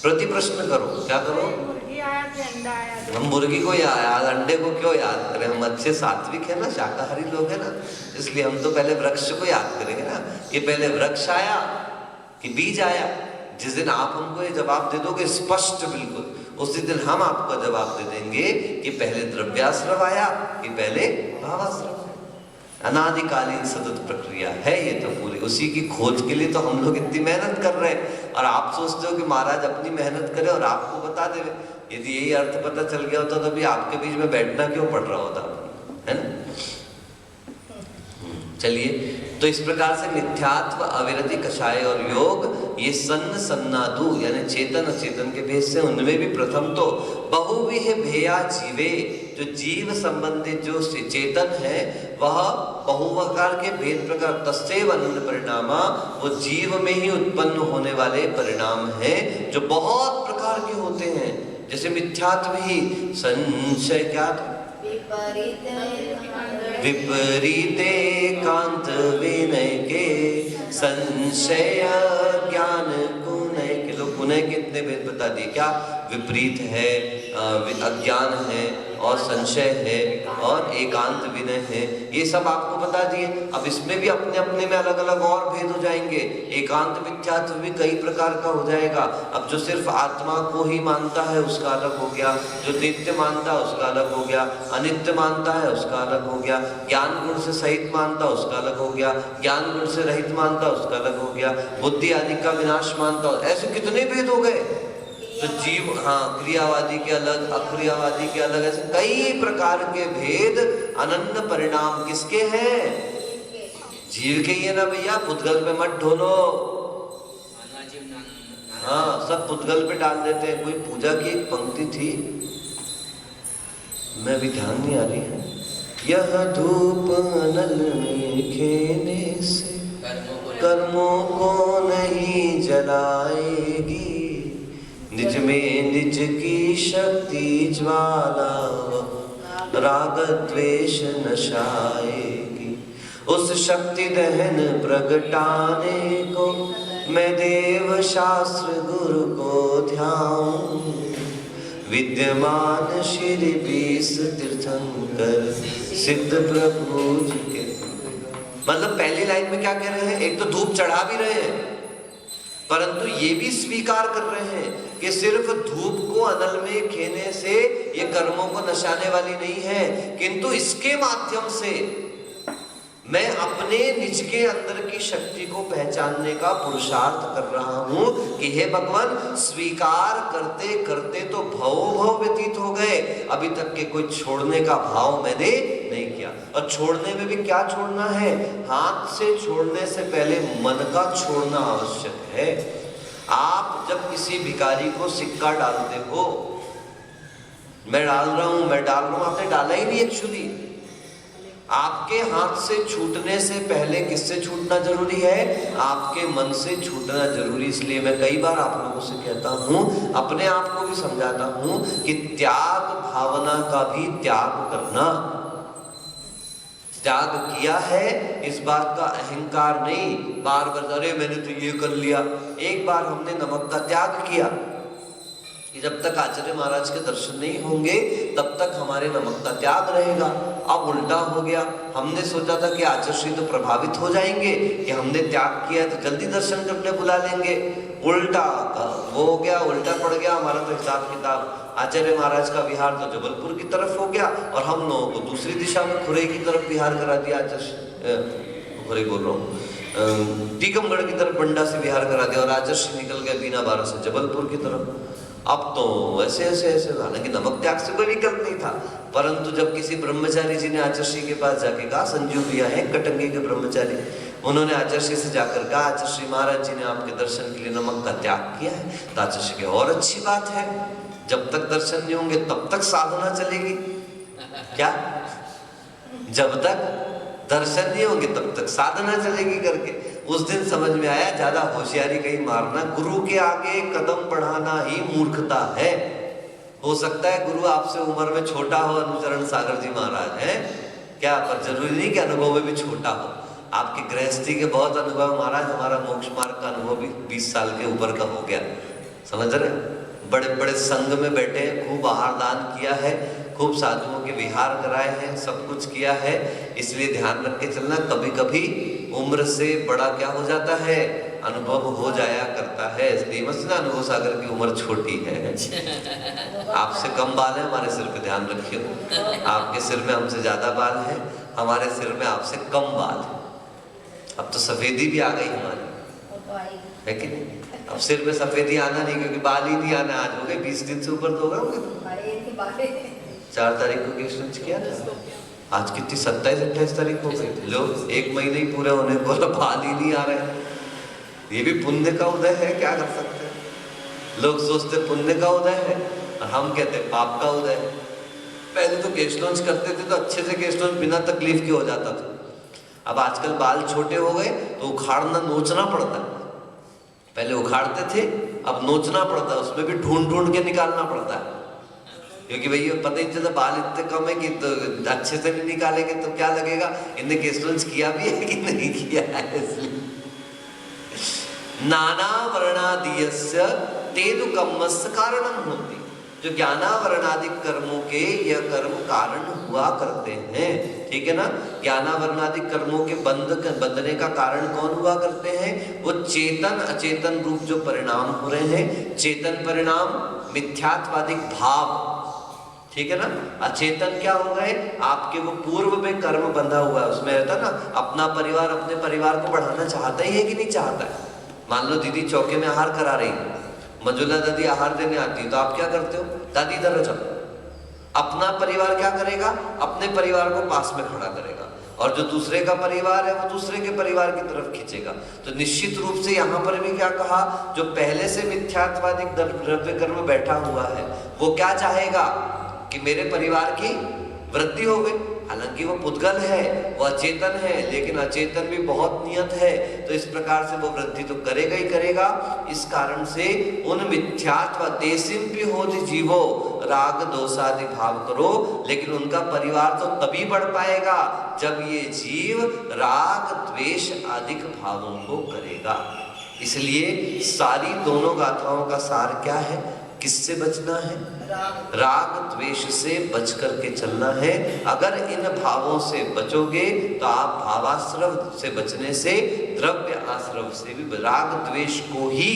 S1: प्रति प्रश्न करो। क्या करो? हम मुर्गी को याद, अंडे को क्यों याद करें? हम अच्छे सात्विक है ना, शाकाहारी लोग है ना, इसलिए हम तो पहले वृक्ष को याद करेंगे ना। ये पहले वृक्ष आया कि बीज आया। जिस दिन आप हमको ये जवाब दे दोगे स्पष्ट बिल्कुल, उसी दिन हम आपको जवाब दे देंगे कि पहले द्रव्याश्रव आया कि पहले भावाश्रव। अनादिकालीन सतत प्रक्रिया है ये तो पूरी, उसी की खोज के लिए तो हम लोग इतनी मेहनत कर रहे हैं। और आप सोचते हो कि महाराज अपनी मेहनत करे और आपको बता दे। यदि यही अर्थ पता चल गया होता तो अभी आपके बीच में बैठना क्यों पड़ रहा होता, है ना। चलिए, तो इस प्रकार से मिथ्यात्व, अविरति, कषाय और योग, ये सन्न सन्नादु यानी चेतन अचेतन के भेद से, उनमें भी प्रथम तो बहुविह भेया जीवे, जो जीव संबंधित जो चेतन है वह बहुप्रकार के भेद प्रकार तस्सेव अनन्य परिणामा, वो जीव में ही उत्पन्न होने वाले परिणाम हैं जो बहुत प्रकार के होते हैं। जैसे मिथ्यात्व ही संशय, क्या था, विपरीते कांत विनय के, संशय ज्ञान कुनय के। लोग कुनय के इतने भेद बता दिए, क्या विपरीत है, अज्ञान है और संशय है और एकांत विनय है, ये सब आपको बता दिए। अब इसमें भी अपने अपने में अलग अलग और भेद हो जाएंगे। एकांत मिथ्यात्व भी कई प्रकार का हो जाएगा। अब जो सिर्फ आत्मा को ही मानता है उसका अलग हो गया, जो नित्य मानता है उसका अलग हो गया, अनित्य मानता है उसका अलग हो गया, ज्ञान गुण से सहित मानता उसका अलग हो गया, ज्ञान गुण से रहित मानता उसका अलग हो गया, बुद्धि आदि का विनाश मानता, ऐसे कितने भेद हो गए। तो जीव, हाँ, क्रियावादी के अलग, अक्रियावादी के अलग, ऐसे कई प्रकार के भेद अनन्य परिणाम किसके हैं, जीव के ही है ना भैया। पुद्गल पे मत ढोलो, हाँ, सब पुद्गल पे डाल देते हैं। कोई पूजा की एक पंक्ति थी, मैं भी ध्यान नहीं आ रही है, यह धूप अनल में खेने से कर्मों को नहीं जलाएगी, निज में निज की शक्ति ज्वाला राग द्वेष नशाएगी। उस शक्ति दहन प्रगटाने को मैं देव शास्त्र गुरु को ध्याऊं, विद्यमान श्री 20 तीर्थंकर सिद्ध प्रभु जी के। मतलब पहली लाइन में क्या कह रहे हैं, एक तो धूप चढ़ा भी रहे हैं परंतु ये भी स्वीकार कर रहे हैं कि सिर्फ धूप को अनल में खेने से ये कर्मों को नशाने वाली नहीं है, किंतु इसके माध्यम से मैं अपने निज के अंदर की शक्ति को पहचानने का पुरुषार्थ कर रहा हूं कि हे भगवान, स्वीकार करते करते तो भव व्यतीत हो गए, अभी तक के कोई छोड़ने का भाव मैंने नहीं किया। और छोड़ने में भी क्या छोड़ना है, हाथ से छोड़ने से पहले मन का छोड़ना आवश्यक है। आप जब किसी भिखारी को सिक्का डालते हो, मैं डाल रहा हूं, आपने डाला ही नहीं एक्चुअली। आपके हाथ से छूटने से पहले किससे छूटना जरूरी है, आपके मन से छूटना जरूरी। इसलिए मैं कई बार आप लोगों से कहता हूं, अपने आप को भी समझाता हूं कि त्याग भावना का भी त्याग करना। त्याग किया है इस बात का अहंकार नहीं, बार बार अरे मैंने तो ये कर लिया। एक बार हमने नमक का त्याग किया कि जब तक आचार्य महाराज के दर्शन नहीं होंगे तब तक हमारे नमक का त्याग रहेगा। अब उल्टा हो गया, हमने सोचा था कि आचार्य श्री तो प्रभावित हो जाएंगे कि हमने त्याग किया है तो जल्दी दर्शन करने बुला लेंगे। उल्टा वो हो गया, उल्टा पड़ गया हमारा तो हिसाब किताब। आचार्य महाराज का विहार तो जबलपुर की तरफ हो गया और हम लोगों को दूसरी दिशा में खुरई की तरफ विहार करा दिया। खुरई बोल रहा हूँ, टीकमगढ़ की तरफ बंडा से विहार करा दिया और आचार्य निकल गया बीना बारा से जबलपुर की तरफ। अब तो ऐसे ऐसे ऐसे, हालांकि नमक त्याग से कोई विकल्प नहीं था, परंतु जब किसी ब्रह्मचारी जी ने आचार्य के पास जाके कहा, संजू भैया है कटंगी के ब्रह्मचारी, उन्होंने आचार्य से जाकर कहा आचार्य महाराज जी ने आपके दर्शन के लिए नमक का त्याग किया है। तो आचार्य के और अच्छी बात है, जब तक दर्शन नहीं होंगे तब तक साधना चलेगी। क्या, जब तक दर्शन नहीं होंगे तब तक साधना चलेगी करके। उस दिन समझ में आया ज्यादा होशियारी कहीं मारना, गुरु के आगे कदम बढ़ाना ही मूर्खता है। हो सकता है गुरु आपसे उम्र में छोटा हो, अनुचरण सागर जी महाराज हैं क्या, पर जरूरी नहीं कि अनुभव में भी छोटा हो। आपकी गृहस्थी के बहुत अनुभव महाराज, हमारा मोक्ष मार्ग का अनुभव भी 20 साल के ऊपर का हो गया, समझ रहे, बड़े बड़े संघ में बैठे, खूब आहार दान किया है, खूब साधुओं के विहार कराए हैं, सब कुछ किया है। इसलिए ध्यान रख के चलना, कभी कभी उम्र से बड़ा क्या हो जाता है, अनुभव हो जाया करता है, इसलिए मत ना अनुभव सागर की उम्र छोटी है। आपसे कम बाल है हमारे सिर पे, ध्यान रखियो। आपके सिर में हमसे ज्यादा बाल है, हमारे सिर में आपसे कम बाल है। अब तो सफेदी भी आ गई हमारी, है कि नहीं? अब सिर में सफेदी आना नहीं, क्योंकि बाल ही नहीं आना। आज हो गए 20 दिन से ऊपर तो होगा। 4 तारीख को केस लॉन्च किया था, आज कितनी 27-28 तारीख हो गई। लो 1 महीने ही पूरे होने को, बाल ही नहीं आ रहे। ये भी पुण्य का उदय है, क्या कर सकते हैं। लोग सोचते पुण्य का उदय है और हम कहते पाप का उदय है। पहले तो केस लॉन्च करते थे तो अच्छे से केस लॉन्च बिना तकलीफ के हो जाता था। अब आजकल बाल छोटे हो गए तो उखाड़ना नोचना पड़ता है। पहले उखाड़ते थे, अब नोचना पड़ता है, उसमें भी ढूंढ ढूंढ के निकालना पड़ता है, क्योंकि भाई पता ही चलता बाल इतने कम है कि तो अच्छे से नहीं निकालेंगे तो क्या लगेगा इन्हें केस लॉन्च किया भी है कि नहीं किया है। इसलिए नाना वर्णादियस्य तेदु कर्मस्य कारणम होती। जो ज्ञानावरणादि कर्मों के यह कर्म कारण हुआ करते हैं, ठीक है ना। ज्ञानावरणादि कर्मों के बंधने का कारण कौन हुआ करते हैं? वो चेतन अचेतन रूप जो परिणाम हो रहे हैं। चेतन परिणाम मिथ्यात्वादिक भाव, ठीक है ना। अचेतन क्या हो गए? आपके वो पूर्व में कर्म बंधा हुआ है, उसमें रहता ना अपना परिवार अपने परिवार को बढ़ाना चाहता ही है कि नहीं चाहता है। मान लो दीदी चौके में आहार करा रही है, मंजुला दादी आहार देने आती है, तो आप क्या करते हो? दादी इधर जाओ। अपना परिवार क्या करेगा? अपने परिवार को पास में खड़ा करेगा, और जो दूसरे का परिवार है वो दूसरे के परिवार की तरफ खींचेगा। तो निश्चित रूप से यहाँ पर भी क्या कहा? जो पहले से मिथ्यात्वादिक द्रव्य कर्म बैठा हुआ है वो क्या चाहेगा कि मेरे परिवार की वृद्धि हो गई। हालांकि वो पुद्गल है, वो अचेतन है, लेकिन अचेतन भी बहुत नियत है, तो इस प्रकार से वो वृद्धि तो करेगा ही करेगा। इस कारण से उन मिथ्यात्व देशिम्पि होति जीवो राग दोषादि भाव करो, लेकिन उनका परिवार तो तभी बढ़ पाएगा जब ये जीव राग द्वेष आदि भावों को करेगा। इसलिए सारी दोनों गाथाओं का सार क्या है? किससे बचना है? राग द्वेष से बच करके चलना है। अगर इन भावों से बचोगे तो आप भावाश्रव से बचने से द्रव्य आश्रव से भी, राग द्वेष को ही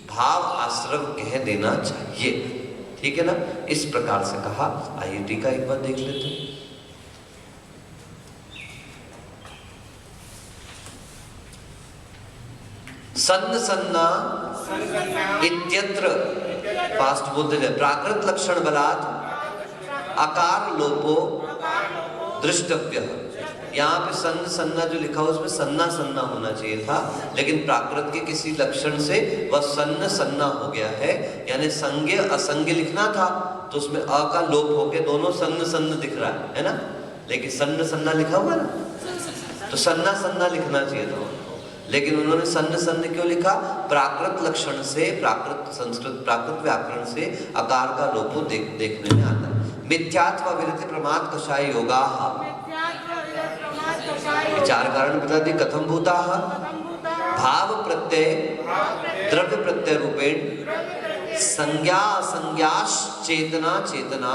S1: भाव आश्रव कह देना चाहिए, ठीक है ना। इस प्रकार से कहा। आइए टीका एक बार देख लेते हैं। सन्न सन्ना इत्यत्र, फास्ट बोलते जाए, प्राकृत लक्षण बलात् आकार लोपो दृष्टव्य। यहाँ पे सन्न सन्ना जो लिखा हो उसमें सन्ना सन्ना होना चाहिए था, लेकिन प्राकृत के किसी लक्षण से वह सन्न सन्ना हो गया है, यानी संज्ञ असंज्ञ लिखना था तो उसमें अ का लोप होके दोनों सन्न सन्न दिख रहा है ना, लेकिन सन्न सन्ना लिखा हुआ ना, तो सन्ना सन्ना लिखना चाहिए था उनको, लेकिन उन्होंने सन्न सन्न क्यों लिखा? प्राकृत लक्षण से, प्राकृत संस्कृत प्राकृत व्याकरण से आकार का लोप देखने में आता है। मिथ्यात्व विरति प्रमाद कषाय योगा, विचार कारण बता दी। कथम भूता भाव प्रत्यय द्रव्य प्रत्यय रूपेण संज्ञा संज्ञाश चेतना चेतना।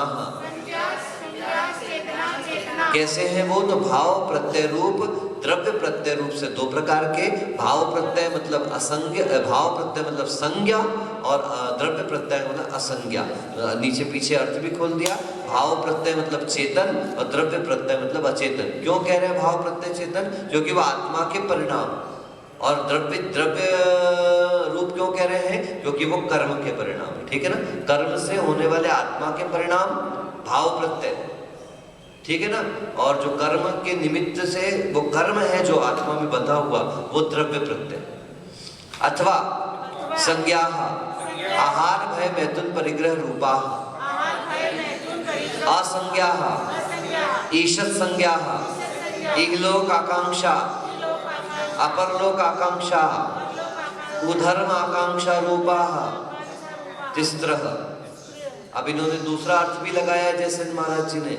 S1: कैसे हैं वो? तो भाव प्रत्यय रूप, द्रव्य प्रत्यय रूप से दो प्रकार के। भाव प्रत्यय मतलब असंज्ञ, भाव प्रत्यय मतलब संज्ञा, और द्रव्य प्रत्यय मतलब असंज्ञा। नीचे पीछे अर्थ भी खोल दिया। भाव प्रत्यय मतलब चेतन और द्रव्य प्रत्यय मतलब अचेतन। क्यों कह रहे हैं भाव प्रत्यय चेतन? क्योंकि वह आत्मा के परिणाम। और द्रव्य रूप क्यों कह रहे हैं? क्योंकि वो कर्म के परिणाम है, ठीक है ना। कर्म से होने वाले आत्मा के परिणाम भाव प्रत्यय, ठीक है ना। और जो कर्म के निमित्त से वो कर्म है जो आत्मा में बंधा हुआ वो द्रव्य प्रत्यय। अथवा संज्ञा आहार भय मैथुन परिग्रह रूपा, असंज्ञा ईशत संज्ञा इहलोक आकांक्षा अपरलोक आकांक्षा उधर्म आकांक्षा रूपा तिस्त्रः। अब इन्होंने दूसरा अर्थ भी लगाया जैसे महाराज जी ने।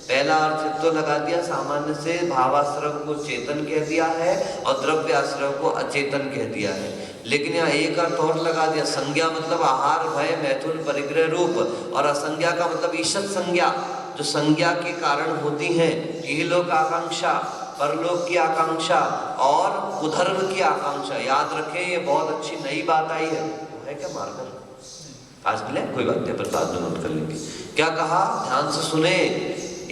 S1: पहला अर्थ तो लगा दिया सामान्य से, भावाश्रव को चेतन कह दिया है और द्रव्य आश्रव को अचेतन कह दिया है, लेकिन यहाँ एक अर्थ और लगा दिया। संज्ञा मतलब आहार भय मैथुन परिग्रह रूप, और असंज्ञा का मतलब ईशत संज्ञा, जो संज्ञा के कारण होती हैं। इहलोक आकांक्षा परलोक की आकांक्षा और कुधर्म की आकांक्षा। याद रखें, ये बहुत अच्छी नई बात आई है। वो है क्या मार्कर? आज मिले, कोई बात नहीं, पर बाद में नोट कर लेंगे। क्या कहा, ध्यान से सुने।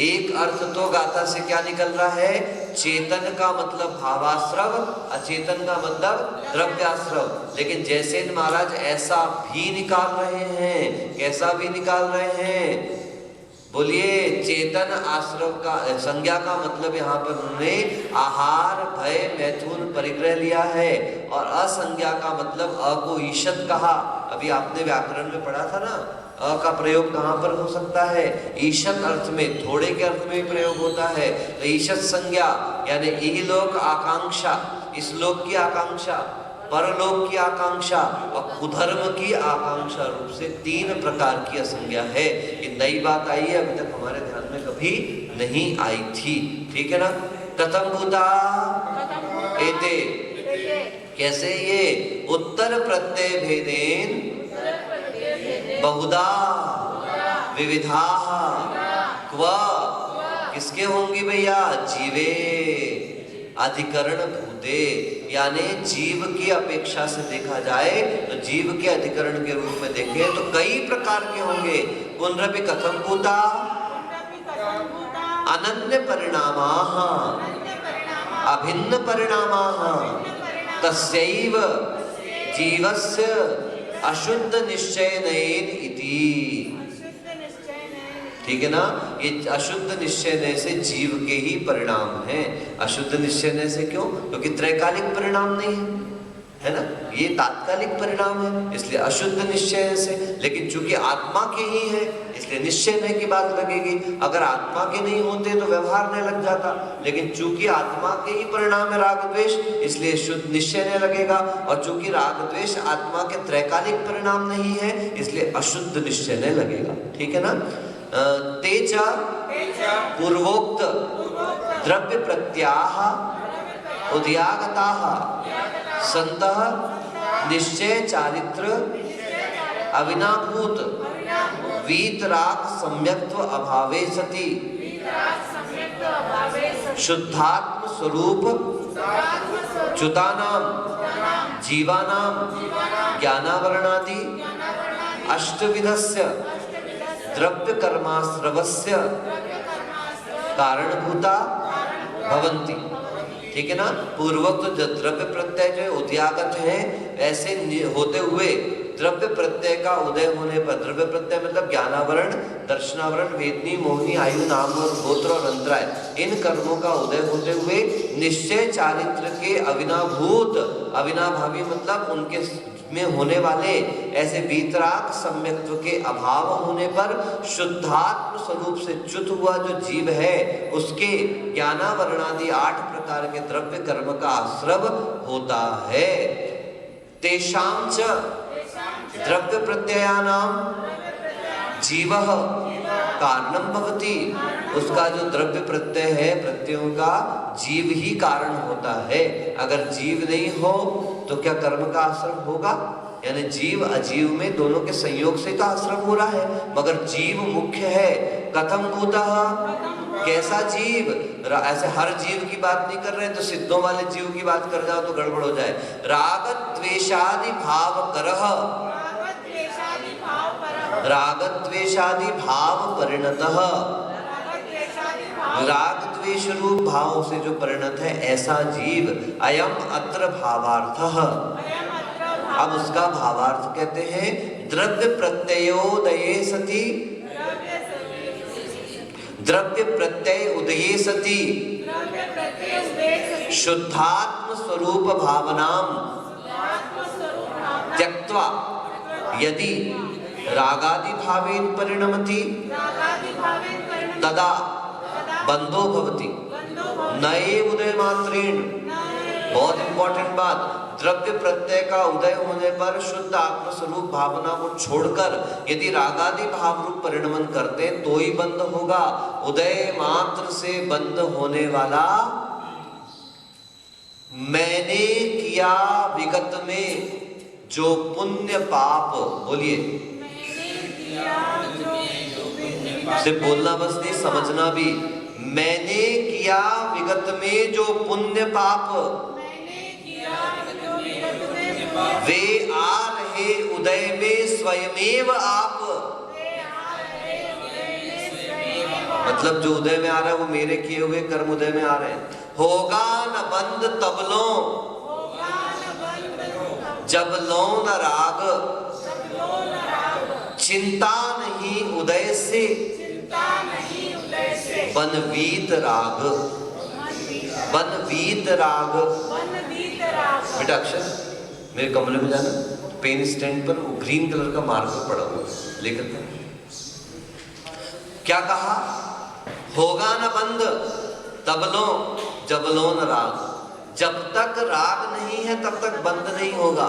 S1: एक अर्थ तो गाथा से क्या निकल रहा है, चेतन का मतलब भावाश्रव, अचेतन का मतलब द्रव्याश्रव। लेकिन जयसेन महाराज ऐसा भी निकाल रहे हैं, कैसा भी निकाल रहे हैं, बोलिए। चेतन आश्रव का संज्ञा का मतलब यहाँ पर उन्होंने आहार, भय, मैथुन, परिग्रह लिया है। और असंज्ञा का मतलब अ को ईशत कहा। अभी आपने व्याकरण में पढ़ा था ना, अ का प्रयोग कहाँ पर हो सकता है, ईशत अर्थ में, थोड़े के अर्थ में भी प्रयोग होता है। तो ईशत संज्ञा यानी इहलोक आकांक्षा, इस लोक की आकांक्षा, परलोक की आकांक्षा और कुधर्म की आकांक्षा रूप से 3 प्रकार की असंज्ञा है। ये नई बात आई है, अभी तक हमारे ध्यान में कभी नहीं आई थी। ठीक है ना। कथम भूता एते, कैसे ये, उत्तर प्रत्यय भेदेन बहुधा विविधा क्व, किसके होंगी भैया, जीवे अधिकरण भूते, यानी जीव की अपेक्षा से देखा जाए तो जीव के अधिकरण के रूप में देखें तो कई प्रकार के होंगे। पुनरपि कथम भूता अनन्य परिणामाः अभिन्न परिणामाः तस्यैव जीवस्य अशुद्ध निश्चयनेन इति। ठीक है ना। ये अशुद्ध निश्चय से जीव के ही परिणाम हैं। अशुद्ध निश्चय से क्यों, क्योंकि त्रैकालिक परिणाम नहीं है ना, ये तात्कालिक परिणाम है, इसलिए अशुद्ध निश्चय से। लेकिन चूंकि आत्मा के ही है इसलिए निश्चय की बात लगेगी। अगर आत्मा के नहीं होते तो व्यवहार नहीं लग जाता, लेकिन चूंकि आत्मा के ही परिणाम है राग द्वेष, इसलिए शुद्ध निश्चय नहीं लगेगा। और चूंकि राग द्वेष आत्मा के त्रैकालिक परिणाम नहीं है, इसलिए अशुद्ध निश्चय नहीं लगेगा। ठीक है ना। तेजा पूर्वोक्त द्रव्य प्रत्याह उद्यागताः संतः निश्चय चारित्र अविनाभूत वीतराग सम्यक्त्व अभावे सति शुद्धात्म स्वरूप च्युतानां जीवानां ज्ञानावरणादि अष्टविधस्य द्रव्य कर्माश्रवस्य कारणभूता भवन्ति। ठीक है ना। पूर्वोक्त तो द्रव्य प्रत्यय जो उद्यागत है, ऐसे होते हुए द्रव्य प्रत्यय का उदय होने पर, द्रव्य प्रत्यय मतलब ज्ञानावरण, दर्शनावरण, वेदनी, मोहनी, आयु, नाम और गोत्र और अंतराय, इन कर्मों का उदय होते हुए निश्चय चारित्र के अविनाभूत, अविनाभावी मतलब उनके में होने वाले ऐसे वीतराग सम्यक्त्व के अभाव होने पर शुद्धात्म स्वरूप से च्युत हुआ जो जीव है उसके ज्ञानावरणादि 8 प्रकार के द्रव्य कर्म का आश्रव होता है। तेषां च द्रव्य प्रत्ययानां जीवः कारणं भवति, उसका जो द्रव्य प्रत्यय है प्रत्ययों का जीव ही कारण होता है। अगर जीव नहीं हो तो क्या कर्म का आश्रम होगा, यानी जीव अजीव में दोनों के संयोग से का आश्रम हो रहा है, मगर जीव मुख्य है। कथम भूतः, कैसा जीव, ऐसे हर जीव की बात नहीं कर रहे हैं तो सिद्धों वाले जीव की बात कर जाओ तो गड़बड़ हो जाए। राग द्वेषादि भाव करह, राग द्वेषादि भाव परिणतः, राग द्वेष रूप भाव से जो परिणत है ऐसा जीव, अयम अत्र भावार्थः। अब उसका भावार्थ कहते हैं द्रव्य प्रत्ययोदये सति, द्रव्य प्रत्यय उदये सति शुद्धात्म स्वरूप भावनाम त्यक्त्वा यदि रागादि भावेन परिणमति तदा बंधो भवति नए उदय मात्रेण। बहुत इंपॉर्टेंट बात, द्रव्य प्रत्यय का उदय होने पर शुद्ध आत्म स्वरूप भावना को छोड़कर यदि रागादि भाव रूप परिणमन करते तो ही बंध होगा। उदय मात्र से बंध होने वाला मैंने किया विगत में जो पुण्य पाप, बोलिए से बोलना बस नहीं, समझना भी। मैंने किया विगत में जो पुण्य पाप, वे आ रहे उदय में स्वयमेव आप। मतलब जो उदय में आ रहा है वो मेरे किए हुए कर्म उदय में आ रहे हैं। होगा न बंद तबलो, जब लो न राग, चिंता नहीं उदय से, बनवीत राग। बनवीत राग। बेटा अक्षर मेरे कमरे में जाना, पेन स्टैंड पर वो ग्रीन कलर का मार्कर पड़ा हुआ है, लेकर क्या कहा? होगा न बंद तबलो, जब लो न राग। जब तक राग नहीं है तब तक बंद नहीं होगा।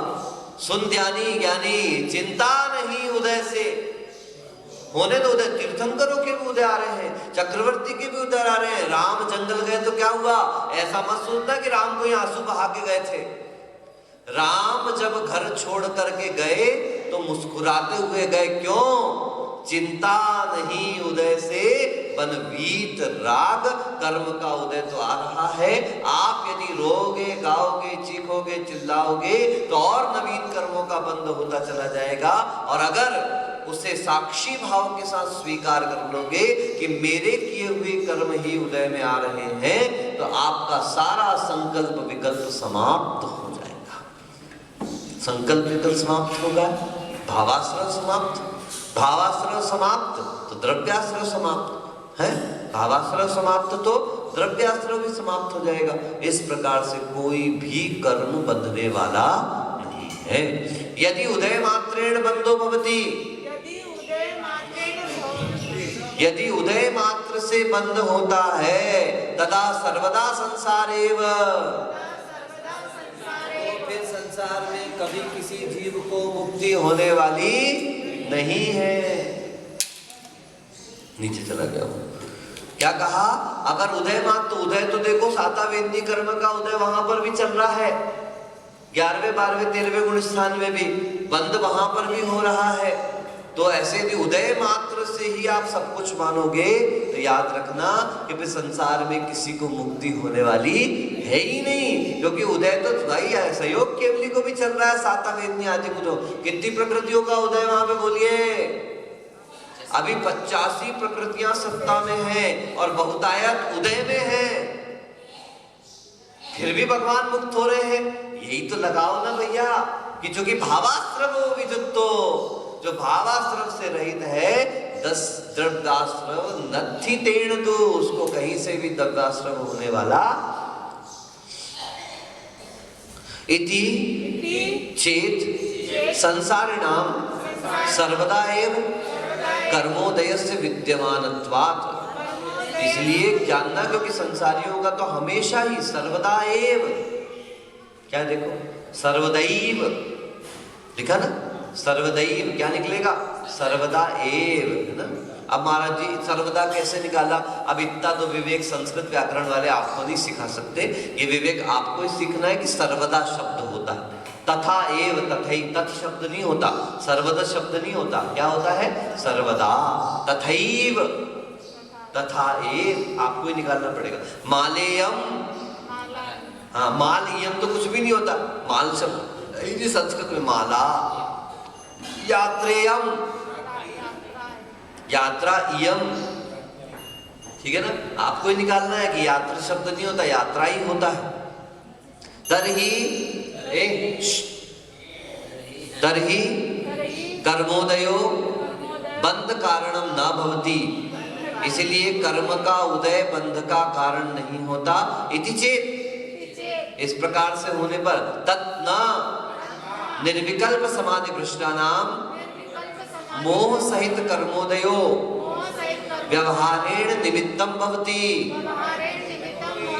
S1: सुन ध्यानी ज्ञानी, चिंता नहीं उदय से। होने तो उदय, तीर्थंकरों के भी उदय आ रहे हैं, चक्रवर्ती के भी उदय आ रहे हैं। राम जंगल गए तो क्या हुआ? ऐसा मत सोचना कि राम को यहाँ आंसू बहा के गए थे। राम जब घर छोड़ करके गए तो मुस्कुराते हुए गए। क्यों? चिंता नहीं उदय से, बनवीत राग। कर्म का उदय तो आ रहा है। आप यदि रोगे, गाओगे, चीखोगे, चिल्लाओगे तो और नवीन कर्मों का बंद होता चला जाएगा। और अगर उसे साक्षी भाव के साथ स्वीकार कर लोगे कि मेरे किए हुए कर्म ही उदय में आ रहे हैं, तो आपका सारा संकल्प विकल्प समाप्त हो जाएगा। संकल्प विकल्प समाप्त होगा, भावाश्रय समाप्त। भावाश्रय समाप्त तो द्रव्याश्रय समाप्त है। भावाश्रय समाप्त तो द्रव्याश्रय भी समाप्त हो जाएगा। इस प्रकार से कोई भी कर्म बंधने वाला नहीं है। यदि उदय मात्रेण बंधो भवति, यदि उदय मात्र से बंद होता है, तदा सर्वदा संसारेव। फिर संसार में कभी किसी जीव को मुक्ति होने वाली नहीं है। नीचे चला गया वो। क्या कहा? अगर उदय मात्र, उदय तो देखो सातावेदी कर्म का उदय वहां पर भी चल रहा है, 11वें 12वें 13वें गुण स्थान में भी बंद वहां पर भी हो रहा है। तो ऐसे यदि उदय मात्र से ही आप सब कुछ मानोगे तो याद रखना कि फिर संसार में किसी को मुक्ति होने वाली है ही नहीं। क्योंकि उदय तो भाई है, सहयोग केवली को भी चल रहा है, सातावेदी आदि को। तो कितनी प्रकृतियों का उदय वहां पे बोलिए? अभी 85 प्रकृतियां सत्ता में हैं और बहुतायत उदय में है, फिर भी भगवान मुक्त हो रहे हैं। यही तो लगाओ ना भैया कि जो कि भावाश्रव विजुक्तो, जो भावाश्रव से रहित है, 10 द्रव्याश्रव नथि तेण दो, उसको कहीं से भी द्रव्याश्रव होने वाला इति चेत संसारिणाम सर्वदा एव कर्मोदयस्य विद्यमानत्वात्। इसलिए जानना, क्योंकि संसारियों का तो हमेशा ही सर्वदा एव, क्या देखो सर्वदैव लिखा ना, सर्वदैव क्या निकलेगा? सर्वदा एव, है ना। अब महाराज जी सर्वदा कैसे निकाला? अब इतना तो विवेक संस्कृत व्याकरण वाले आपको नहीं सिखा सकते। ये विवेक आपको ही सीखना है कि सर्वदा शब्द होता है, तथा एव, तथै, तथ शब्द नहीं होता, सर्वदा शब्द नहीं होता। क्या होता है? सर्वदा, तथैव, तथा एव, आपको ही निकालना पड़ेगा। मालेयम, हाँ मालयम तो कुछ भी नहीं होता, माल शब्द संस्कृत में माला। यात्रेयम, यात्रा इयम, ठीक है ना। आपको ही निकालना है कि यात्रा शब्द नहीं होता, यात्रा ही होता है। तरही तरही कर्मोदयो बंध कारणम न भवति, इसलिए कर्म का उदय बंध का कारण नहीं होता। इति चेत, इस प्रकार से होने पर तत् निर्विकल्प समाधि भ्रष्टानाम मोह सहित कर्मोदयो व्यवहारेण निमित्तम भवति।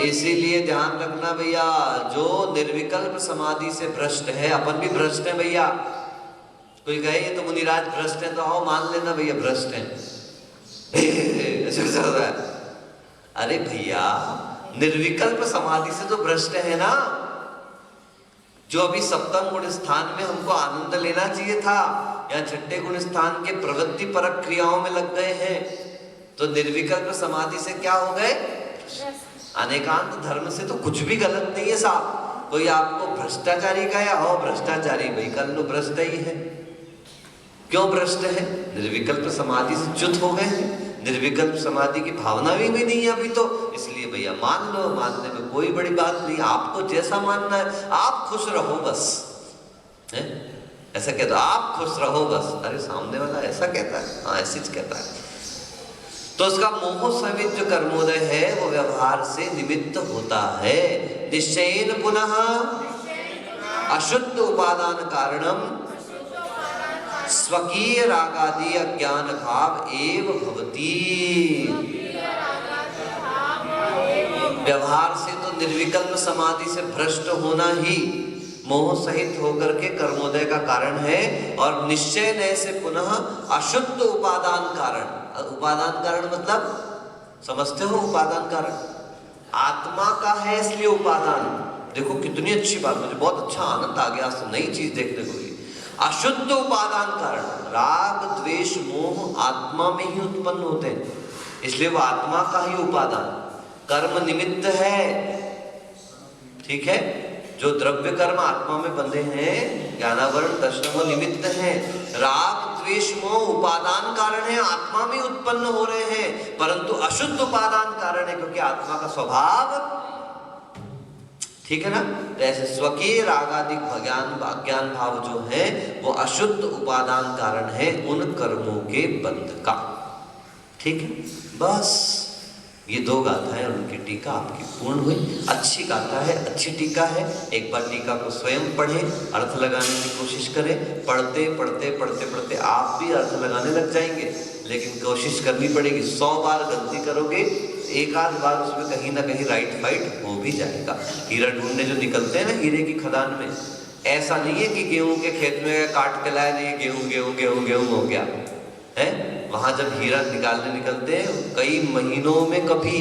S1: इसीलिए ध्यान रखना भैया, जो निर्विकल्प समाधि से भ्रष्ट है, अपन भी भ्रष्ट है भैया। कोई कहे ये तो मुनिराज भ्रष्ट है, तो आओ मान लेना भैया भ्रष्ट है। अरे भैया निर्विकल्प समाधि से तो भ्रष्ट है ना। जो अभी सप्तम गुण स्थान में हमको आनंद लेना चाहिए था, या छठे गुण स्थान के प्रवृत्ति परक क्रियाओं में लग गए हैं। तो निर्विकल्प समाधि से क्या हो गए? अनेकांत धर्म से तो कुछ भी गलत नहीं है साहब। कोई आपको भ्रष्टाचारी का या हो भ्रष्टाचारी, भाई कल लो भ्रष्ट ही है। क्यों भ्रष्ट है? निर्विकल्प समाधि से च्युत हो गए हैं। निर्विकल्प समाधि की भावना भी नहीं है अभी तो, इसलिए भैया मान लो, मानने में कोई बड़ी बात नहीं। आपको जैसा मानना है, आप खुश रहो बस, है? ऐसा कहता आप खुश रहो बस। अरे सामने वाला ऐसा कहता है? हाँ ऐसे कहता है। तो उसका मोह सहित जो कर्मोदय है वो व्यवहार से निमित्त होता है। निश्चयेन पुनः अशुद्ध उपादान कारणम स्वकीय रागादि अज्ञान भाव एव भवति। व्यवहार से तो निर्विकल्प समाधि से भ्रष्ट होना ही मोह सहित होकर के कर्मोदय का कारण है। और निश्चय नय से पुनः अशुद्ध उपादान कारण। उपादान कारण मतलब समझते हो? उपादान कारण आत्मा का है, इसलिए उपादान। देखो कितनी अच्छी बात, मुझे बहुत अच्छा आनंद आ गया, तो नई चीज देखने को मिली। अशुद्ध उपादान कारण, राग द्वेष मोह आत्मा में ही उत्पन्न होते हैं, इसलिए वो आत्मा का ही उपादान। कर्म निमित्त है, ठीक है? जो द्रव्य कर्म आत्मा में बंधे हैं, ज्ञानावरण दर्शन वो निमित्त हैं। राग द्वेष मोह उपादान कारण है, आत्मा में उत्पन्न हो रहे हैं, परंतु अशुद्ध उपादान कारण है, क्योंकि आत्मा का स्वभाव, ठीक है ना? तो ऐसे स्वकीय रागादि ज्ञान भाव जो है वो अशुद्ध उपादान कारण है उन कर्मों के बंध का। ठीक है, बस ये दो गाथाएं और उनकी टीका आपकी पूर्ण हुई। अच्छी गाथा है, अच्छी टीका है। एक बार टीका को स्वयं पढ़ें, अर्थ लगाने की कोशिश करें। पढ़ते पढ़ते पढ़ते पढ़ते आप भी अर्थ लगाने लग जाएंगे, लेकिन कोशिश करनी पड़ेगी। 100 बार गलती करोगे, एक आध बार उसमें कहीं ना कहीं राइट फाइट हो भी जाएगा। हीरा ढूंढने जो निकलते हैं ना हीरे की खदान में, ऐसा नहीं है कि गेहूं के खेत में काट के लाए, नहीं गेहूं गेहूं गेहूं गेहूं हो गया है। वहां जब हीरा निकालने निकलते हैं, कई महीनों में कभी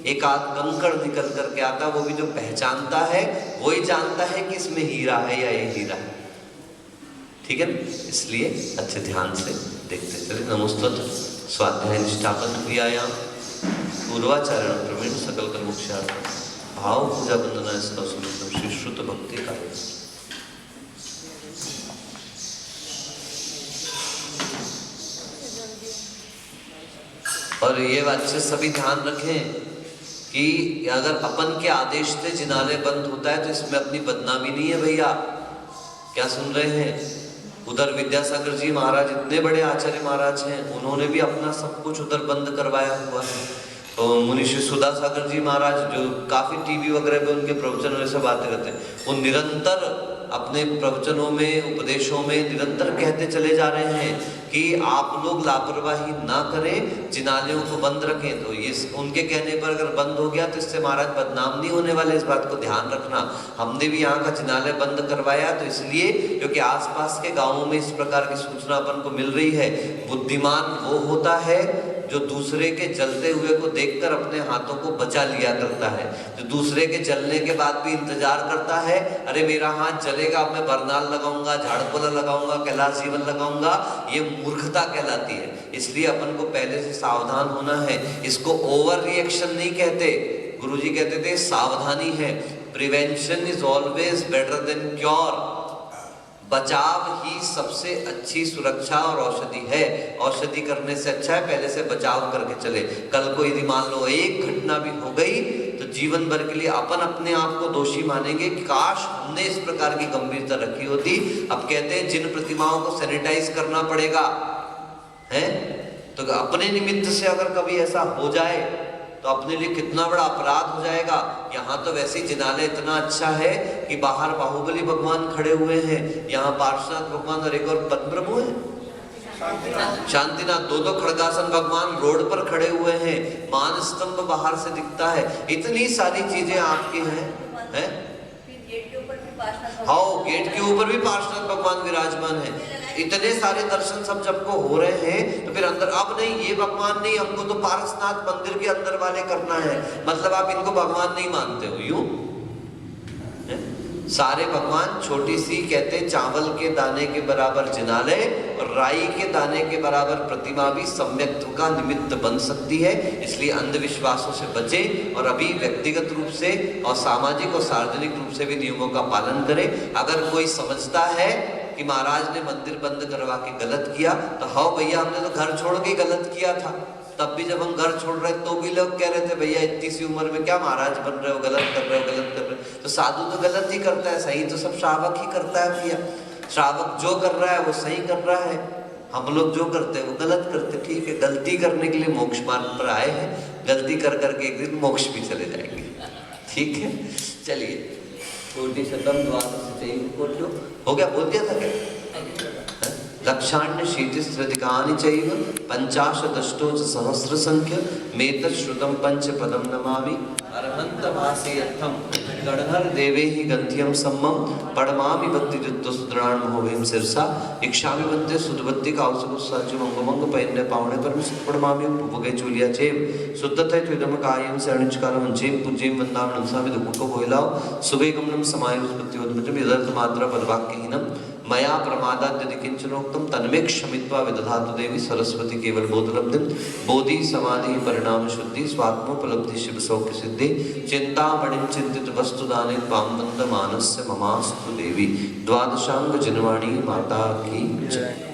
S1: एक आध कंकड़ निकल करके आता, वो भी जो पहचानता है वही जानता है कि इसमें हीरा है या ये हीरा है। ठीक है, इसलिए अच्छे ध्यान से देखते चले। नमोस्तुत स्वाध्याय निष्ठापन क्रियायाम पूर्वाचारण प्रवीण सकल कर्मोक्षार्थम भाव पूजा वंदना इसका सुनितम श्री श्रुत भक्ति का। और ये बात से सभी ध्यान रखें कि अगर अपन के आदेश से जिनालय बंद होता है तो इसमें अपनी बदनामी नहीं है भैया। क्या सुन रहे हैं? उधर विद्यासागर जी महाराज इतने बड़े आचार्य महाराज हैं, उन्होंने भी अपना सब कुछ उधर बंद करवाया हुआ है। तो मुनिषी सुधा सागर जी महाराज जो काफी टीवी वगैरह पे उनके प्रवचन और ऐसे बातें करते हैं, वो निरंतर अपने प्रवचनों में उपदेशों में निरंतर कहते चले जा रहे हैं कि आप लोग लापरवाही ना करें, जिनालयों को बंद रखें। तो ये उनके कहने पर अगर बंद हो गया तो इससे महाराज बदनाम नहीं होने वाले, इस बात को ध्यान रखना। हमने भी यहाँ का जिनालय बंद करवाया तो इसलिए क्योंकि आसपास के गांवों में इस प्रकार की सूचना अपन को मिल रही है। बुद्धिमान वो होता है जो दूसरे के जलते हुए को देखकर अपने हाथों को बचा लिया करता है, जो दूसरे के जलने के बाद भी इंतजार करता है, अरे मेरा हाथ जलेगा, मैं बरनाल लगाऊंगा, झाड़पोला लगाऊंगा, कैलाश जीवन लगाऊंगा, ये मूर्खता कहलाती है। इसलिए अपन को पहले से सावधान होना है। इसको ओवर रिएक्शन नहीं कहते, गुरुजी कहते थे सावधानी है। Prevention is always better than cure. बचाव ही सबसे अच्छी सुरक्षा और औषधि है। औषधि करने से अच्छा है पहले से बचाव करके चले। कल को यदि मान लो एक घटना भी हो गई तो जीवन भर के लिए अपन अपने आप को दोषी मानेंगे कि काश हमने इस प्रकार की गंभीरता रखी होती। अब कहते हैं जिन प्रतिमाओं को सैनिटाइज करना पड़ेगा, है तो अपने निमित्त से अगर कभी ऐसा हो जाए तो अपने लिए कितना बड़ा अपराध हो जाएगा। यहाँ तो वैसे ही जिनालय इतना अच्छा है कि बाहर बाहुबली भगवान खड़े हुए हैं, यहाँ पार्श्वनाथ भगवान और एक और पद्मप्रभु है शांतिनाथ, दो खड़गासन भगवान रोड पर खड़े हुए हैं, मान स्तंभ बाहर से दिखता है। इतनी सारी चीजें आपकी हैं। हाँ, गेट के ऊपर भी पार्श्वनाथ भगवान विराजमान है। इतने सारे दर्शन सब जबको हो रहे हैं तो फिर अंदर अब नहीं, ये भगवान नहीं, हमको तो पार्श्वनाथ मंदिर के अंदर वाले करना है, मतलब आप इनको भगवान नहीं मानते हो यूं। सारे भगवान छोटी सी कहते चावल के दाने के बराबर जिनालय और राई के दाने के बराबर प्रतिमा भी सम्यक्त्व का निमित्त बन सकती है। इसलिए अंधविश्वासों से बचें और अभी व्यक्तिगत रूप से और सामाजिक और सार्वजनिक रूप से भी नियमों का पालन करें। अगर कोई समझता है कि महाराज ने मंदिर बंद करवा के गलत किया, तो हाँ भैया हमने तो घर छोड़ के गलत किया था, तब भी जब हम घर छोड़ रहे तो भी लोग कह रहे थे भैया इतनी सी उम्र में क्या महाराज बन रहे हो, गलत कर रहे हो, गलत कर रहे हो। तो साधु तो गलत ही करता है, सही तो सब श्रावक ही करता है भैया। श्रावक जो कर रहा है वो सही कर रहा है, हम लोग जो करते हैं वो गलत करते हैं। ठीक है, गलती करने के लिए मोक्ष मार्ग पर आए हैं, गलती कर करके एक दिन मोक्ष भी चले जाएंगे। ठीक है, चलिए कोटि शतम द्वादश कोटि हो गया, बोल दिया था क्या? लक्षाण्य शीतिस्त्रधिकानि चैव पंचाशदष्टो च सहस्र संख्य मेतत् श्रुतं पंच पदम नमामि अर्हन्तमासेयर्थम गणहर देवेहि गन्ध्यं सम्मम पडमामि भक्तियुक्तो सुदृढ़ान् महोभीम शिरसा इच्छामि वन्दे सुदवत्ति काउसुसाचु मंगमंग पैन्य पावने परम पडमामि उपभोगे चूलिया चेव शुद्धते त्विदम कायं शरणिचकारं जेम पूज्यं वन्दामि नमसामि दुःखो भोइलाओ सुबे गमनं समायुष्पत्तिवद्मजं यदर्थ मात्रा पदवाक्यहीनम् मया प्रमादाद् यदि किंचनोक्तं तन्मे क्षमित्वा विदधातु देवी सरस्वती केवल बोधलब्धिं बोधि समाधि परिणाम शुद्धि स्वात्मोपलब्धि शिव सौख्य सिद्धि चिंतामणिं चिंतित वस्तुदाने त्वां वन्दमानस्य ममास्तु देवी। द्वादशांग जिनवाणी माता की जय।